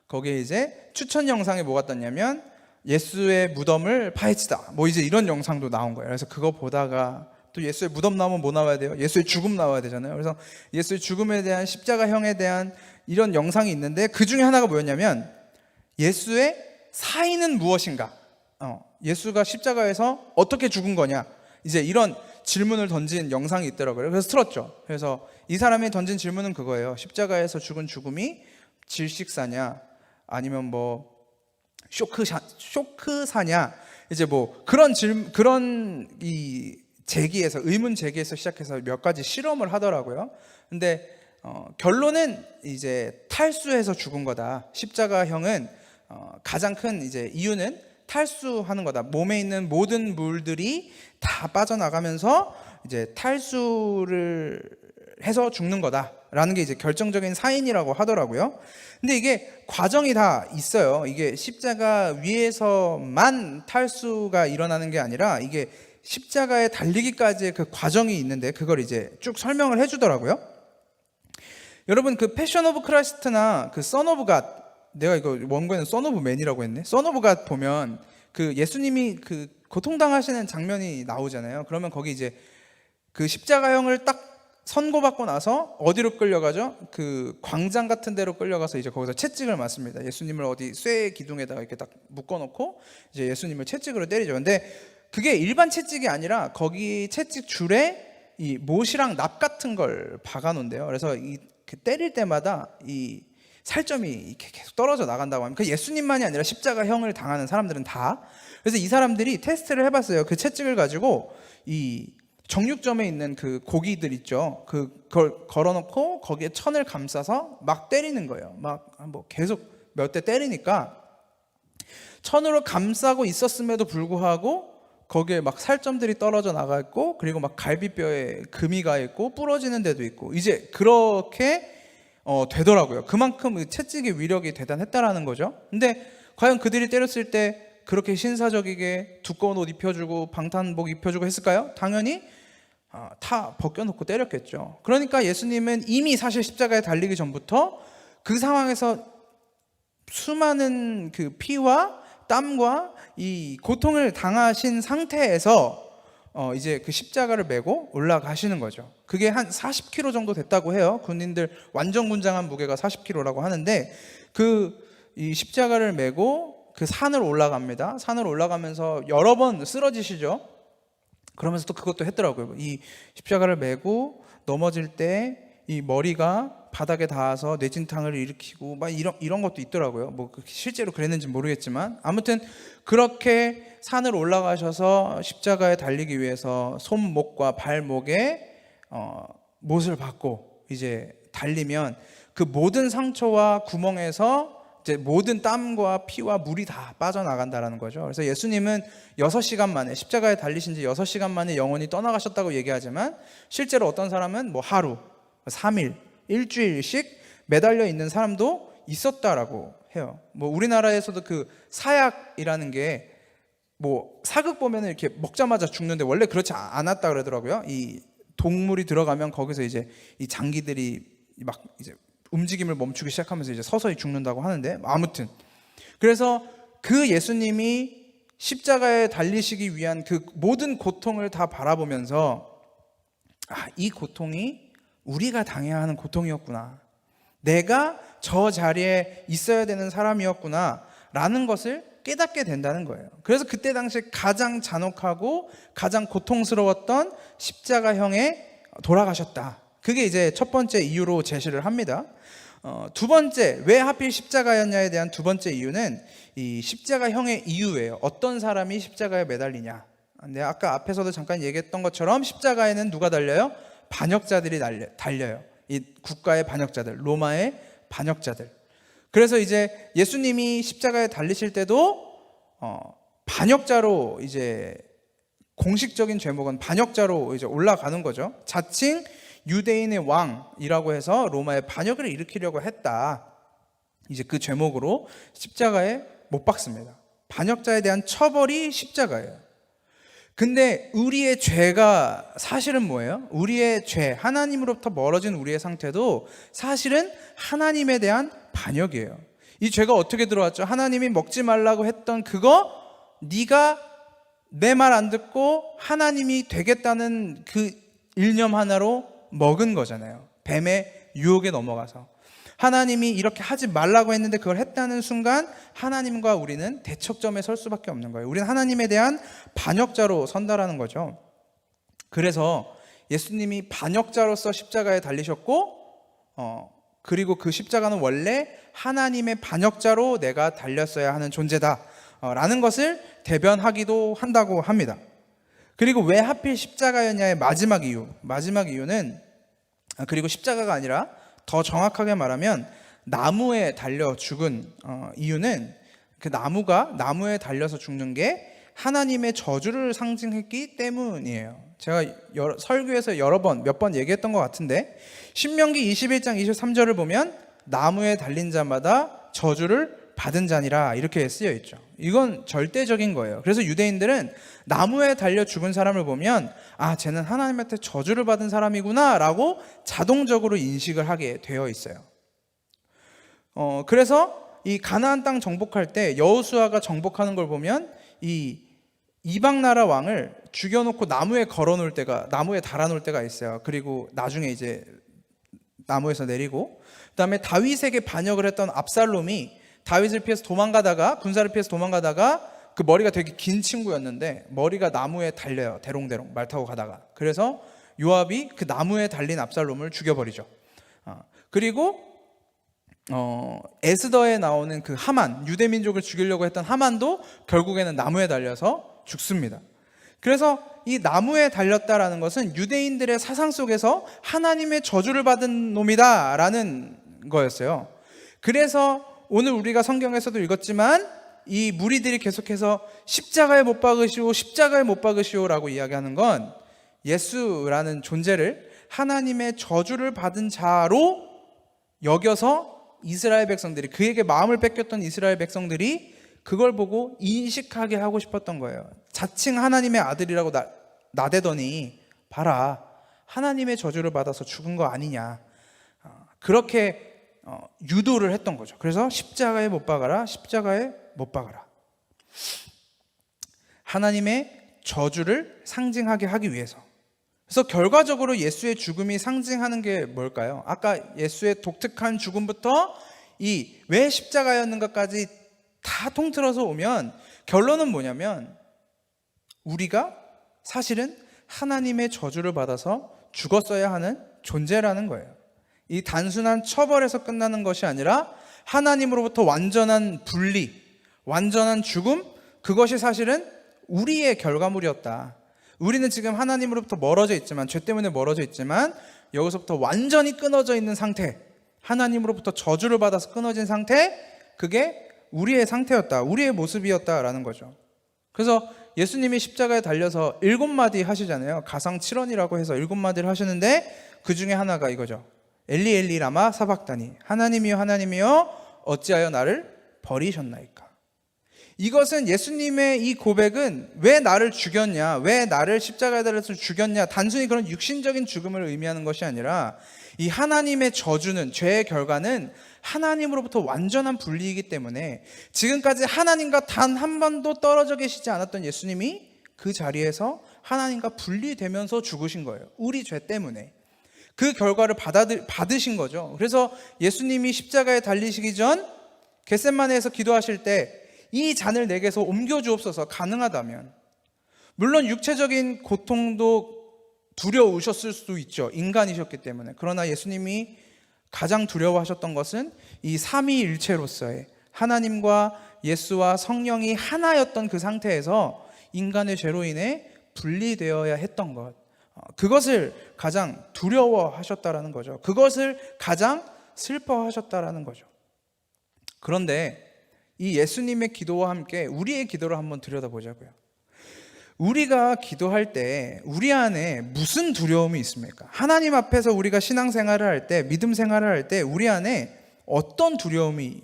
거기에 이제 추천 영상이 뭐가 떴냐면 예수의 무덤을 파헤치다, 이제 이런 영상도 나온 거예요. 그래서 그거 보다가 또 예수의 무덤 나오면 뭐 나와야 돼요? 예수의 죽음 나와야 되잖아요. 그래서 예수의 죽음에 대한, 십자가형에 대한 이런 영상이 있는데 그 중에 하나가 뭐였냐면 예수의 사인은 무엇인가? 예수가 십자가에서 어떻게 죽은 거냐? 이제 이런 질문을 던진 영상이 있더라고요. 그래서 틀었죠. 그래서 이 사람이 던진 질문은 그거예요. 십자가에서 죽은 죽음이 질식사냐, 아니면 쇼크사냐, 이제 그런 의문 제기에서 시작해서 몇 가지 실험을 하더라고요. 근데 결론은 이제 탈수해서 죽은 거다. 십자가형은 가장 큰 이제 이유는 탈수하는 거다. 몸에 있는 모든 물들이 다 빠져나가면서 이제 탈수를 해서 죽는 거다라는 게 이제 결정적인 사인이라고 하더라고요. 근데 이게 과정이 다 있어요. 이게 십자가 위에서만 탈수가 일어나는 게 아니라 이게 십자가에 달리기까지의 그 과정이 있는데 그걸 이제 쭉 설명을 해주더라고요. 여러분, 그 패션 오브 크라이스트나 그 선 오브 갓, 내가 이거 원고에는 선 오브 맨이라고 했네. 선 오브 갓 보면 그 예수님이 그 고통당하시는 장면이 나오잖아요. 그러면 거기 이제 그 십자가형을 딱 선고받고 나서 어디로 끌려가죠? 그 광장 같은 데로 끌려가서 이제 거기서 채찍을 맞습니다. 예수님을 어디 쇠 기둥에다가 이렇게 딱 묶어놓고 이제 예수님을 채찍으로 때리죠. 근데 그게 일반 채찍이 아니라 거기 채찍 줄에 이 못이랑 납 같은 걸 박아놓은대요. 그래서 그 때릴 때마다 이 살점이 이렇게 계속 떨어져 나간다고 합니다. 예수님만이 아니라 십자가형을 당하는 사람들은 다. 그래서 이 사람들이 테스트를 해봤어요. 그 채찍을 가지고 이 정육점에 있는 그 고기들 있죠. 그걸 걸어놓고 거기에 천을 감싸서 막 때리는 거예요. 막 계속 몇 대 때리니까 천으로 감싸고 있었음에도 불구하고 거기에 막 살점들이 떨어져 나가 있고, 그리고 막 갈비뼈에 금이 가 있고 부러지는 데도 있고, 이제 그렇게 되더라고요. 그만큼 채찍의 위력이 대단했다라는 거죠. 근데 과연 그들이 때렸을 때 그렇게 신사적이게 두꺼운 옷 입혀주고 방탄복 입혀주고 했을까요? 당연히 다 벗겨놓고 때렸겠죠. 그러니까 예수님은 이미 사실 십자가에 달리기 전부터 그 상황에서 수많은 그 피와 땀과 이 고통을 당하신 상태에서 이제 그 십자가를 메고 올라가시는 거죠. 그게 한 40km 정도 됐다고 해요. 군인들 완전 군장한 무게가 40kg라고 하는데 이 십자가를 메고 그 산을 올라갑니다. 산을 올라가면서 여러 번 쓰러지시죠. 그러면서 또 그것도 했더라고요. 이 십자가를 메고 넘어질 때 이 머리가 바닥에 닿아서 뇌진탕을 일으키고 막 이런 것도 있더라고요. 뭐 실제로 그랬는지 모르겠지만 아무튼 그렇게 산을 올라가셔서 십자가에 달리기 위해서 손목과 발목에 못을 받고 이제 달리면 그 모든 상처와 구멍에서 이제 모든 땀과 피와 물이 다 빠져나간다라는 거죠. 그래서 예수님은 6시간 만에 십자가에 달리신 지 6시간 만에 영원히 떠나가셨다고 얘기하지만 실제로 어떤 사람은 뭐 하루, 3일, 일주일씩 매달려 있는 사람도 있었다라고 해요. 뭐 우리나라에서도 그 사약이라는 게 뭐 사극 보면은 이렇게 먹자마자 죽는데 원래 그렇지 않았다 그러더라고요. 이 동물이 들어가면 거기서 이제 이 장기들이 막 이제 움직임을 멈추기 시작하면서 이제 서서히 죽는다고 하는데 아무튼 그래서 그 예수님이 십자가에 달리시기 위한 그 모든 고통을 다 바라보면서 이 고통이 우리가 당해야 하는 고통이었구나. 내가 저 자리에 있어야 되는 사람이었구나 라는 것을 깨닫게 된다는 거예요. 그래서 그때 당시에 가장 잔혹하고 가장 고통스러웠던 십자가형에 돌아가셨다. 그게 이제 첫 번째 이유로 제시를 합니다. 두 번째, 왜 하필 십자가였냐에 대한 두 번째 이유는 이 십자가형의 이유예요. 어떤 사람이 십자가에 매달리냐. 근데 아까 앞에서도 잠깐 얘기했던 것처럼 십자가에는 누가 달려요? 반역자들이 달려요. 이 국가의 반역자들, 로마의 반역자들. 그래서 이제 예수님이 십자가에 달리실 때도 반역자로 이제 공식적인 제목은 반역자로 이제 올라가는 거죠. 자칭 유대인의 왕이라고 해서 로마의 반역을 일으키려고 했다. 이제 그 제목으로 십자가에 못 박습니다. 반역자에 대한 처벌이 십자가예요. 근데 우리의 죄가 사실은 뭐예요? 우리의 죄, 하나님으로부터 멀어진 우리의 상태도 사실은 하나님에 대한 반역이에요. 이 죄가 어떻게 들어왔죠? 하나님이 먹지 말라고 했던 그거 네가 내 말 안 듣고 하나님이 되겠다는 그 일념 하나로 먹은 거잖아요. 뱀의 유혹에 넘어가서 하나님이 이렇게 하지 말라고 했는데 그걸 했다는 순간 하나님과 우리는 대척점에 설 수밖에 없는 거예요. 우리는 하나님에 대한 반역자로 선다라는 거죠. 그래서 예수님이 반역자로서 십자가에 달리셨고 그리고 그 십자가는 원래 하나님의 반역자로 내가 달렸어야 하는 존재다 라는 것을 대변하기도 한다고 합니다. 그리고 왜 하필 십자가였냐의 마지막 이유는 그리고 십자가가 아니라 더 정확하게 말하면 나무에 달려 죽은 이유는 그 나무에 달려서 죽는 게 하나님의 저주를 상징했기 때문이에요. 제가 설교에서 몇 번 얘기했던 것 같은데 신명기 21장 23절을 보면 나무에 달린 자마다 저주를 받은 자니라 이렇게 쓰여 있죠. 이건 절대적인 거예요. 그래서 유대인들은 나무에 달려 죽은 사람을 보면 쟤는 하나님한테 저주를 받은 사람이구나 라고 자동적으로 인식을 하게 되어 있어요. 그래서 이 가나안 땅 정복할 때 여호수아가 정복하는 걸 보면 이 이방 나라 왕을 죽여놓고 나무에 달아놓을 때가 있어요. 그리고 나중에 이제 나무에서 내리고 그다음에 다윗에게 반역을 했던 압살롬이 다윗을 피해서 군사를 피해서 도망가다가 그 머리가 되게 긴 친구였는데 머리가 나무에 달려요. 대롱대롱 말 타고 가다가. 그래서 요압이 그 나무에 달린 압살롬을 죽여버리죠. 그리고 에스더에 나오는 그 하만, 유대 민족을 죽이려고 했던 하만도 결국에는 나무에 달려서 죽습니다. 그래서 이 나무에 달렸다라는 것은 유대인들의 사상 속에서 하나님의 저주를 받은 놈이다 라는 거였어요. 그래서 오늘 우리가 성경에서도 읽었지만 이 무리들이 계속해서 십자가에 못 박으시오 라고 이야기하는 건 예수라는 존재를 하나님의 저주를 받은 자로 여겨서 이스라엘 백성들이, 그에게 마음을 뺏겼던 이스라엘 백성들이 그걸 보고 인식하게 하고 싶었던 거예요. 자칭 하나님의 아들이라고 나대더니 봐라, 하나님의 저주를 받아서 죽은 거 아니냐, 그렇게 유도를 했던 거죠. 그래서 십자가에 못 박아라. 하나님의 저주를 상징하게 하기 위해서. 그래서 결과적으로 예수의 죽음이 상징하는 게 뭘까요? 아까 예수의 독특한 죽음부터 이 왜 십자가였는가까지 다 통틀어서 오면 결론은 뭐냐면 우리가 사실은 하나님의 저주를 받아서 죽었어야 하는 존재라는 거예요. 이 단순한 처벌에서 끝나는 것이 아니라 하나님으로부터 완전한 분리, 완전한 죽음, 그것이 사실은 우리의 결과물이었다. 우리는 지금 하나님으로부터 멀어져 있지만, 죄 때문에 멀어져 있지만 여기서부터 완전히 끊어져 있는 상태, 하나님으로부터 저주를 받아서 끊어진 상태, 그게 우리의 상태였다, 우리의 모습이었다라는 거죠. 그래서 예수님이 십자가에 달려서 7마디 하시잖아요. 가상 7원이라고 해서 7마디를 하시는데 그 중에 하나가 이거죠. 엘리 엘리 라마 사박다니, 하나님이여 하나님이여 어찌하여 나를 버리셨나이까. 이것은 예수님의 이 고백은 왜 나를 죽였냐, 왜 나를 십자가에 달려서 죽였냐, 단순히 그런 육신적인 죽음을 의미하는 것이 아니라 이 하나님의 저주는, 죄의 결과는 하나님으로부터 완전한 분리이기 때문에 지금까지 하나님과 단 한 번도 떨어져 계시지 않았던 예수님이 그 자리에서 하나님과 분리되면서 죽으신 거예요. 우리 죄 때문에. 그 결과를 받으신 거죠. 그래서 예수님이 십자가에 달리시기 전 겟세마네에서 기도하실 때 이 잔을 내게서 옮겨주옵소서, 가능하다면. 물론 육체적인 고통도 두려우셨을 수도 있죠. 인간이셨기 때문에. 그러나 예수님이 가장 두려워하셨던 것은 이 삼위일체로서의 하나님과 예수와 성령이 하나였던 그 상태에서 인간의 죄로 인해 분리되어야 했던 것, 그것을 가장 두려워하셨다라는 거죠. 그것을 가장 슬퍼하셨다라는 거죠. 그런데 이 예수님의 기도와 함께 우리의 기도를 한번 들여다보자고요. 우리가 기도할 때 우리 안에 무슨 두려움이 있습니까? 하나님 앞에서 우리가 신앙생활을 할 때, 믿음 생활을 할 때 우리 안에 어떤 두려움이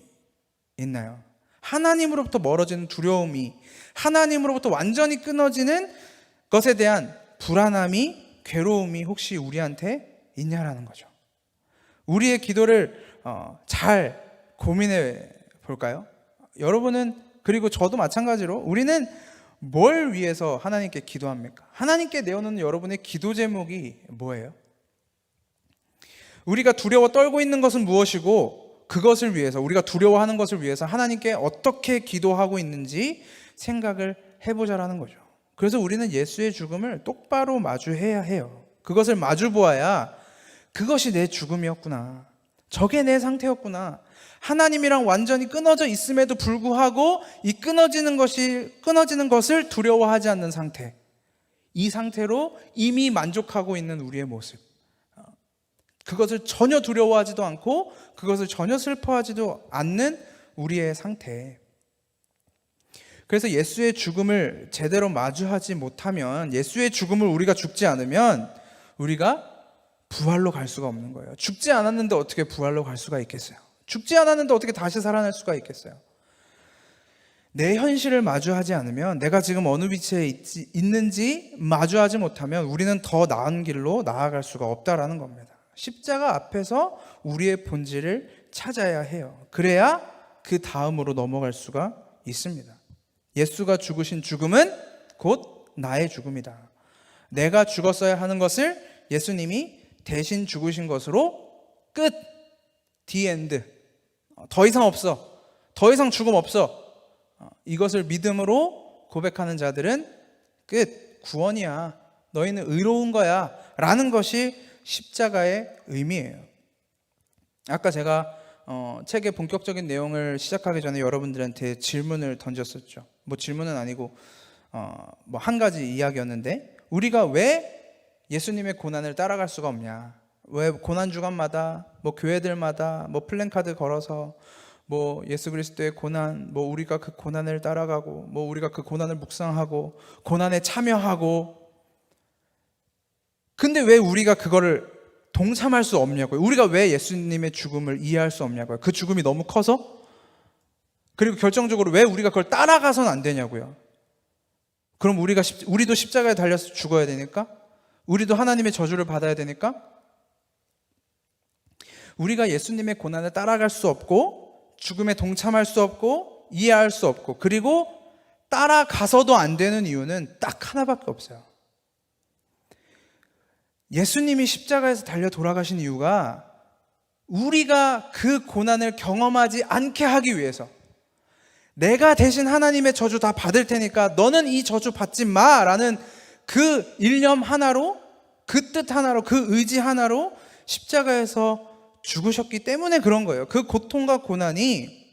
있나요? 하나님으로부터 멀어지는 두려움이, 하나님으로부터 완전히 끊어지는 것에 대한 불안함이, 괴로움이 혹시 우리한테 있냐라는 거죠. 우리의 기도를 잘 고민해 볼까요? 여러분은, 그리고 저도 마찬가지로, 우리는 뭘 위해서 하나님께 기도합니까? 하나님께 내어놓는 여러분의 기도 제목이 뭐예요? 우리가 두려워 떨고 있는 것은 무엇이고, 그것을 위해서, 우리가 두려워하는 것을 위해서 하나님께 어떻게 기도하고 있는지 생각을 해보자라는 거죠. 그래서 우리는 예수의 죽음을 똑바로 마주해야 해요. 그것을 마주 보아야 그것이 내 죽음이었구나, 저게 내 상태였구나, 하나님이랑 완전히 끊어져 있음에도 불구하고 이 끊어지는 것을 두려워하지 않는 상태, 이 상태로 이미 만족하고 있는 우리의 모습, 그것을 전혀 두려워하지도 않고 그것을 전혀 슬퍼하지도 않는 우리의 상태. 그래서 예수의 죽음을 제대로 마주하지 못하면, 예수의 죽음을 우리가 죽지 않으면 우리가 부활로 갈 수가 없는 거예요. 죽지 않았는데 어떻게 부활로 갈 수가 있겠어요? 죽지 않았는데 어떻게 다시 살아날 수가 있겠어요? 내 현실을 마주하지 않으면, 내가 지금 어느 위치에 있는지 마주하지 못하면 우리는 더 나은 길로 나아갈 수가 없다라는 겁니다. 십자가 앞에서 우리의 본질을 찾아야 해요. 그래야 그 다음으로 넘어갈 수가 있습니다. 예수가 죽으신 죽음은 곧 나의 죽음이다. 내가 죽었어야 하는 것을 예수님이 대신 죽으신 것으로 끝, the end. 더 이상 없어, 더 이상 죽음 없어. 이것을 믿음으로 고백하는 자들은 끝, 구원이야, 너희는 의로운 거야 라는 것이 십자가의 의미예요. 아까 제가 책의 본격적인 내용을 시작하기 전에 여러분들한테 질문을 던졌었죠. 뭐 질문은 아니고 뭐 한 가지 이야기였는데, 우리가 왜 예수님의 고난을 따라갈 수가 없냐, 왜 고난 주간마다 뭐 교회들마다 뭐 플랜카드 걸어서 뭐 예수 그리스도의 고난, 뭐 우리가 그 고난을 따라가고, 뭐 우리가 그 고난을 묵상하고 고난에 참여하고, 근데 왜 우리가 그거를 동참할 수 없냐고요? 우리가 왜 예수님의 죽음을 이해할 수 없냐고요? 그 죽음이 너무 커서? 그리고 결정적으로 왜 우리가 그걸 따라가선 안 되냐고요? 그럼 우리도 십자가에 달려서 죽어야 되니까? 우리도 하나님의 저주를 받아야 되니까? 우리가 예수님의 고난을 따라갈 수 없고, 죽음에 동참할 수 없고, 이해할 수 없고, 그리고 따라가서도 안 되는 이유는 딱 하나밖에 없어요. 예수님이 십자가에서 달려 돌아가신 이유가 우리가 그 고난을 경험하지 않게 하기 위해서, 내가 대신 하나님의 저주 다 받을 테니까 너는 이 저주 받지 마라는 그 일념 하나로, 그 뜻 하나로, 그 의지 하나로 십자가에서 죽으셨기 때문에 그런 거예요. 그 고통과 고난이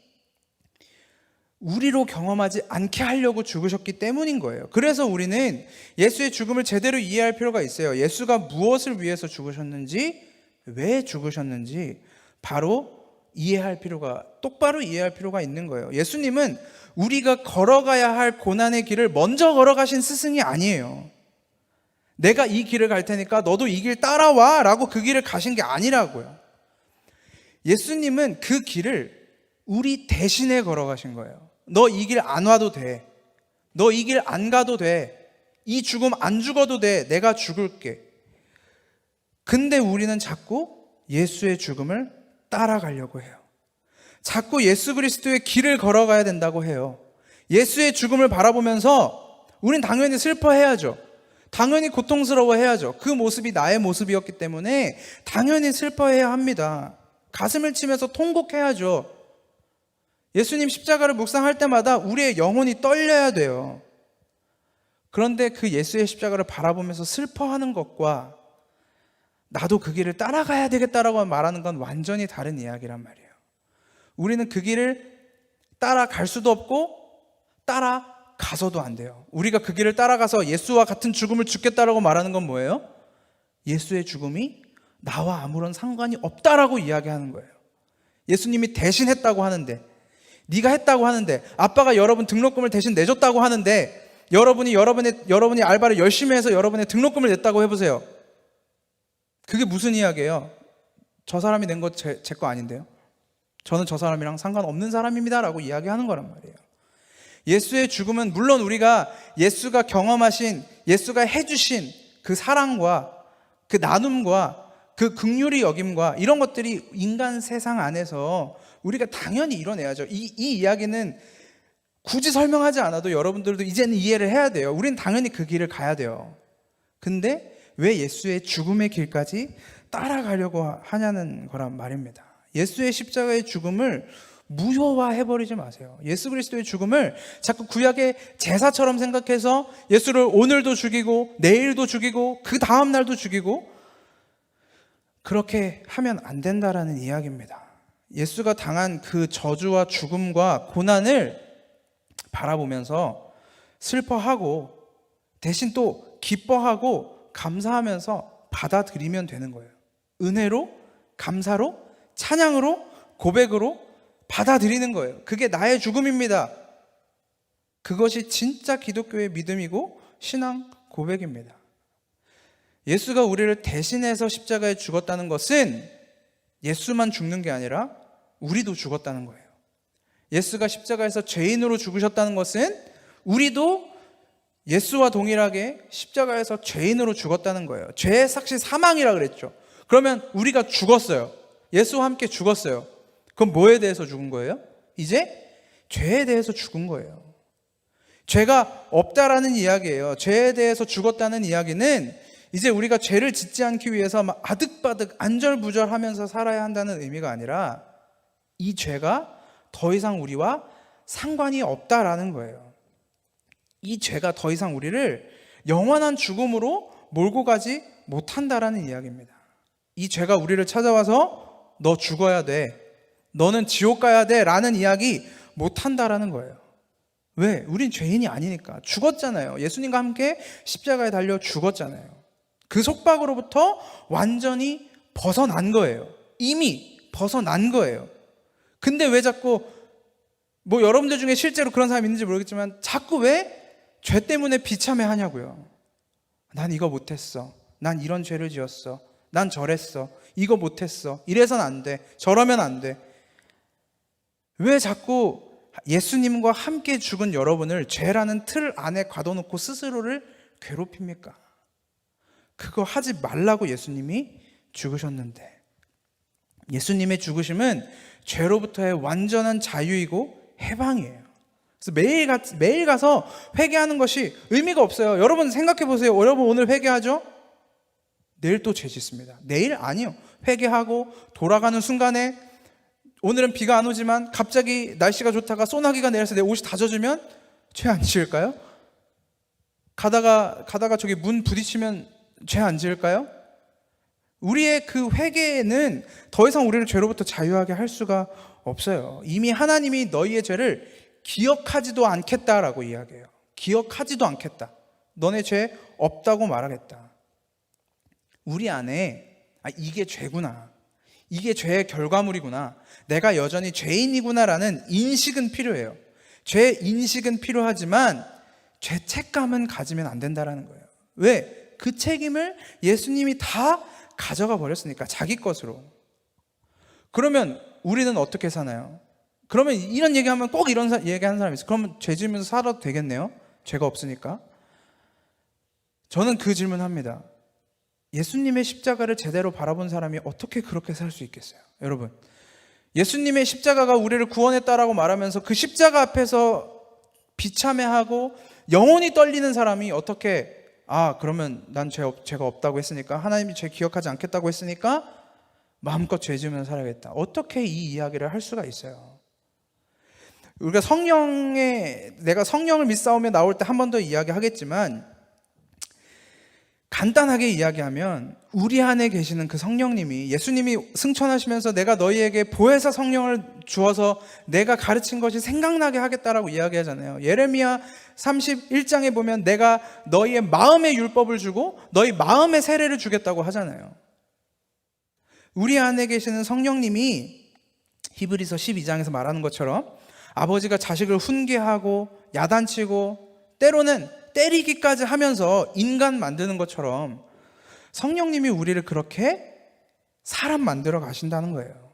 우리로 경험하지 않게 하려고 죽으셨기 때문인 거예요. 그래서 우리는 예수의 죽음을 제대로 이해할 필요가 있어요. 예수가 무엇을 위해서 죽으셨는지, 왜 죽으셨는지 바로 똑바로 이해할 필요가 있는 거예요. 예수님은 우리가 걸어가야 할 고난의 길을 먼저 걸어가신 스승이 아니에요. 내가 이 길을 갈 테니까 너도 이 길 따라와 라고 그 길을 가신 게 아니라고요. 예수님은 그 길을 우리 대신에 걸어가신 거예요. 너 이 길 안 와도 돼. 너 이 길 안 가도 돼. 이 죽음 안 죽어도 돼. 내가 죽을게. 근데 우리는 자꾸 예수의 죽음을 따라가려고 해요. 자꾸 예수 그리스도의 길을 걸어가야 된다고 해요. 예수의 죽음을 바라보면서 우린 당연히 슬퍼해야죠. 당연히 고통스러워해야죠. 그 모습이 나의 모습이었기 때문에 당연히 슬퍼해야 합니다. 가슴을 치면서 통곡해야죠. 예수님 십자가를 묵상할 때마다 우리의 영혼이 떨려야 돼요. 그런데 그 예수의 십자가를 바라보면서 슬퍼하는 것과 나도 그 길을 따라가야 되겠다라고 말하는 건 완전히 다른 이야기란 말이에요. 우리는 그 길을 따라갈 수도 없고 따라가서도 안 돼요. 우리가 그 길을 따라가서 예수와 같은 죽음을 죽겠다라고 말하는 건 뭐예요? 예수의 죽음이 나와 아무런 상관이 없다라고 이야기하는 거예요. 예수님이 대신 했다고 하는데, 네가 했다고 하는데, 아빠가 여러분 등록금을 대신 내줬다고 하는데, 여러분이 알바를 열심히 해서 여러분의 등록금을 냈다고 해보세요. 그게 무슨 이야기예요? 저 사람이 낸 거 제 거 아닌데요? 저는 저 사람이랑 상관없는 사람입니다 라고 이야기하는 거란 말이에요. 예수의 죽음은 물론 우리가 예수가 경험하신, 예수가 해주신 그 사랑과 그 나눔과 그 긍휼의 여김과 이런 것들이 인간 세상 안에서 우리가 당연히 이뤄내야죠. 이 이야기는 굳이 설명하지 않아도 여러분들도 이제는 이해를 해야 돼요. 우린 당연히 그 길을 가야 돼요. 근데 왜 예수의 죽음의 길까지 따라가려고 하냐는 거란 말입니다. 예수의 십자가의 죽음을 무효화해버리지 마세요. 예수 그리스도의 죽음을 자꾸 구약의 제사처럼 생각해서 예수를 오늘도 죽이고 내일도 죽이고 그 다음 날도 죽이고 그렇게 하면 안 된다라는 이야기입니다. 예수가 당한 그 저주와 죽음과 고난을 바라보면서 슬퍼하고 대신 또 기뻐하고 감사하면서 받아들이면 되는 거예요. 은혜로, 감사로, 찬양으로, 고백으로 받아들이는 거예요. 그게 나의 죽음입니다. 그것이 진짜 기독교의 믿음이고 신앙 고백입니다. 예수가 우리를 대신해서 십자가에 죽었다는 것은 예수만 죽는 게 아니라 우리도 죽었다는 거예요. 예수가 십자가에서 죄인으로 죽으셨다는 것은 우리도 예수와 동일하게 십자가에서 죄인으로 죽었다는 거예요. 죄의 삭시 사망이라 그랬죠. 그러면 우리가 죽었어요. 예수와 함께 죽었어요. 그럼 뭐에 대해서 죽은 거예요? 이제 죄에 대해서 죽은 거예요. 죄가 없다라는 이야기예요. 죄에 대해서 죽었다는 이야기는 이제 우리가 죄를 짓지 않기 위해서 막 아득바득 안절부절하면서 살아야 한다는 의미가 아니라 이 죄가 더 이상 우리와 상관이 없다라는 거예요. 이 죄가 더 이상 우리를 영원한 죽음으로 몰고 가지 못한다라는 이야기입니다. 이 죄가 우리를 찾아와서 너 죽어야 돼, 너는 지옥 가야 돼 라는 이야기 못한다라는 거예요. 왜? 우린 죄인이 아니니까. 죽었잖아요. 예수님과 함께 십자가에 달려 죽었잖아요. 그 속박으로부터 완전히 벗어난 거예요. 이미 벗어난 거예요. 근데 왜 자꾸 여러분들 중에 실제로 그런 사람이 있는지 모르겠지만 자꾸 왜 죄 때문에 비참해 하냐고요. 난 이거 못했어. 난 이런 죄를 지었어. 난 저랬어. 이거 못했어. 이래선 안 돼. 저러면 안 돼. 왜 자꾸 예수님과 함께 죽은 여러분을 죄라는 틀 안에 가둬놓고 스스로를 괴롭힙니까? 그거 하지 말라고 예수님이 죽으셨는데, 예수님의 죽으심은 죄로부터의 완전한 자유이고 해방이에요. 그래서 매일 가서 회개하는 것이 의미가 없어요. 여러분 생각해 보세요. 여러분 오늘 회개하죠? 내일 또 죄 짓습니다. 내일 아니요. 회개하고 돌아가는 순간에 오늘은 비가 안 오지만 갑자기 날씨가 좋다가 소나기가 내려서 내 옷이 다 젖으면 죄 안 지을까요? 가다가 저기 문 부딪히면 죄 안 지을까요? 우리의 그 회개는 더 이상 우리를 죄로부터 자유하게 할 수가 없어요. 이미 하나님이 너희의 죄를 기억하지도 않겠다라고 이야기해요. 기억하지도 않겠다. 너네 죄 없다고 말하겠다. 우리 안에 이게 죄구나. 이게 죄의 결과물이구나. 내가 여전히 죄인이구나라는 인식은 필요해요. 죄 인식은 필요하지만 죄책감은 가지면 안 된다라는 거예요. 왜? 그 책임을 예수님이 다 가져가 버렸으니까, 자기 것으로. 그러면 우리는 어떻게 사나요? 그러면 이런 얘기하면 꼭 이런 얘기하는 사람이 있어요. 그러면 죄 지으면서 살아도 되겠네요? 죄가 없으니까. 저는 그 질문합니다. 예수님의 십자가를 제대로 바라본 사람이 어떻게 그렇게 살 수 있겠어요? 여러분, 예수님의 십자가가 우리를 구원했다라고 말하면서 그 십자가 앞에서 비참해하고 영혼이 떨리는 사람이 어떻게 그러면 난 죄가 없다고 했으니까, 하나님이 죄 기억하지 않겠다고 했으니까 마음껏 죄 지으면서 살아야겠다. 어떻게 이 이야기를 할 수가 있어요? 우리가 내가 성령을 믿사오며 나올 때 한 번 더 이야기하겠지만, 간단하게 이야기하면 우리 안에 계시는 그 성령님이, 예수님이 승천하시면서 내가 너희에게 보혜사 성령을 주어서 내가 가르친 것이 생각나게 하겠다라고 이야기하잖아요. 예레미야 31장에 보면 내가 너희의 마음의 율법을 주고 너희 마음의 세례를 주겠다고 하잖아요. 우리 안에 계시는 성령님이 히브리서 12장에서 말하는 것처럼 아버지가 자식을 훈계하고 야단치고 때로는 때리기까지 하면서 인간 만드는 것처럼 성령님이 우리를 그렇게 사람 만들어 가신다는 거예요.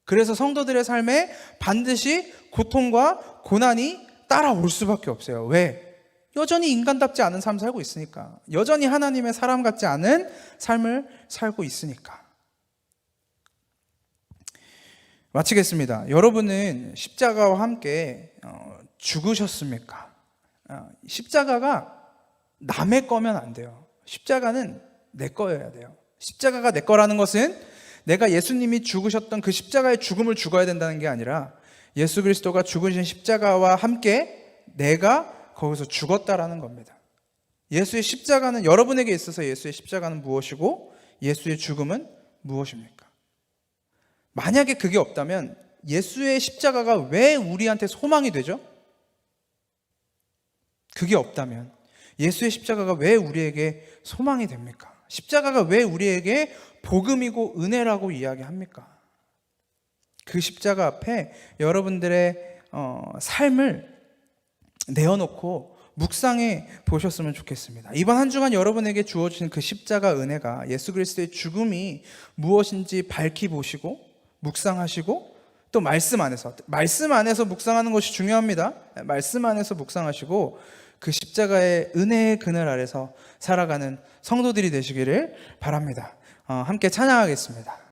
그래서 성도들의 삶에 반드시 고통과 고난이 따라올 수밖에 없어요. 왜? 여전히 인간답지 않은 삶을 살고 있으니까. 여전히 하나님의 사람 같지 않은 삶을 살고 있으니까. 마치겠습니다. 여러분은 십자가와 함께 죽으셨습니까? 십자가가 남의 거면 안 돼요. 십자가는 내 거여야 돼요. 십자가가 내 거라는 것은 내가 예수님이 죽으셨던 그 십자가의 죽음을 죽어야 된다는 게 아니라 예수 그리스도가 죽으신 십자가와 함께 내가 거기서 죽었다라는 겁니다. 예수의 십자가는, 여러분에게 있어서 예수의 십자가는 무엇이고 예수의 죽음은 무엇입니까? 만약에 그게 없다면 예수의 십자가가 왜 우리한테 소망이 되죠? 그게 없다면 예수의 십자가가 왜 우리에게 소망이 됩니까? 십자가가 왜 우리에게 복음이고 은혜라고 이야기합니까? 그 십자가 앞에 여러분들의 삶을 내어놓고 묵상해 보셨으면 좋겠습니다. 이번 한 주간 여러분에게 주어주신 그 십자가 은혜가 예수 그리스도의 죽음이 무엇인지 밝히 보시고 묵상하시고, 또 말씀 안에서 묵상하는 것이 중요합니다. 말씀 안에서 묵상하시고 그 십자가의 은혜의 그늘 아래서 살아가는 성도들이 되시기를 바랍니다. 함께 찬양하겠습니다.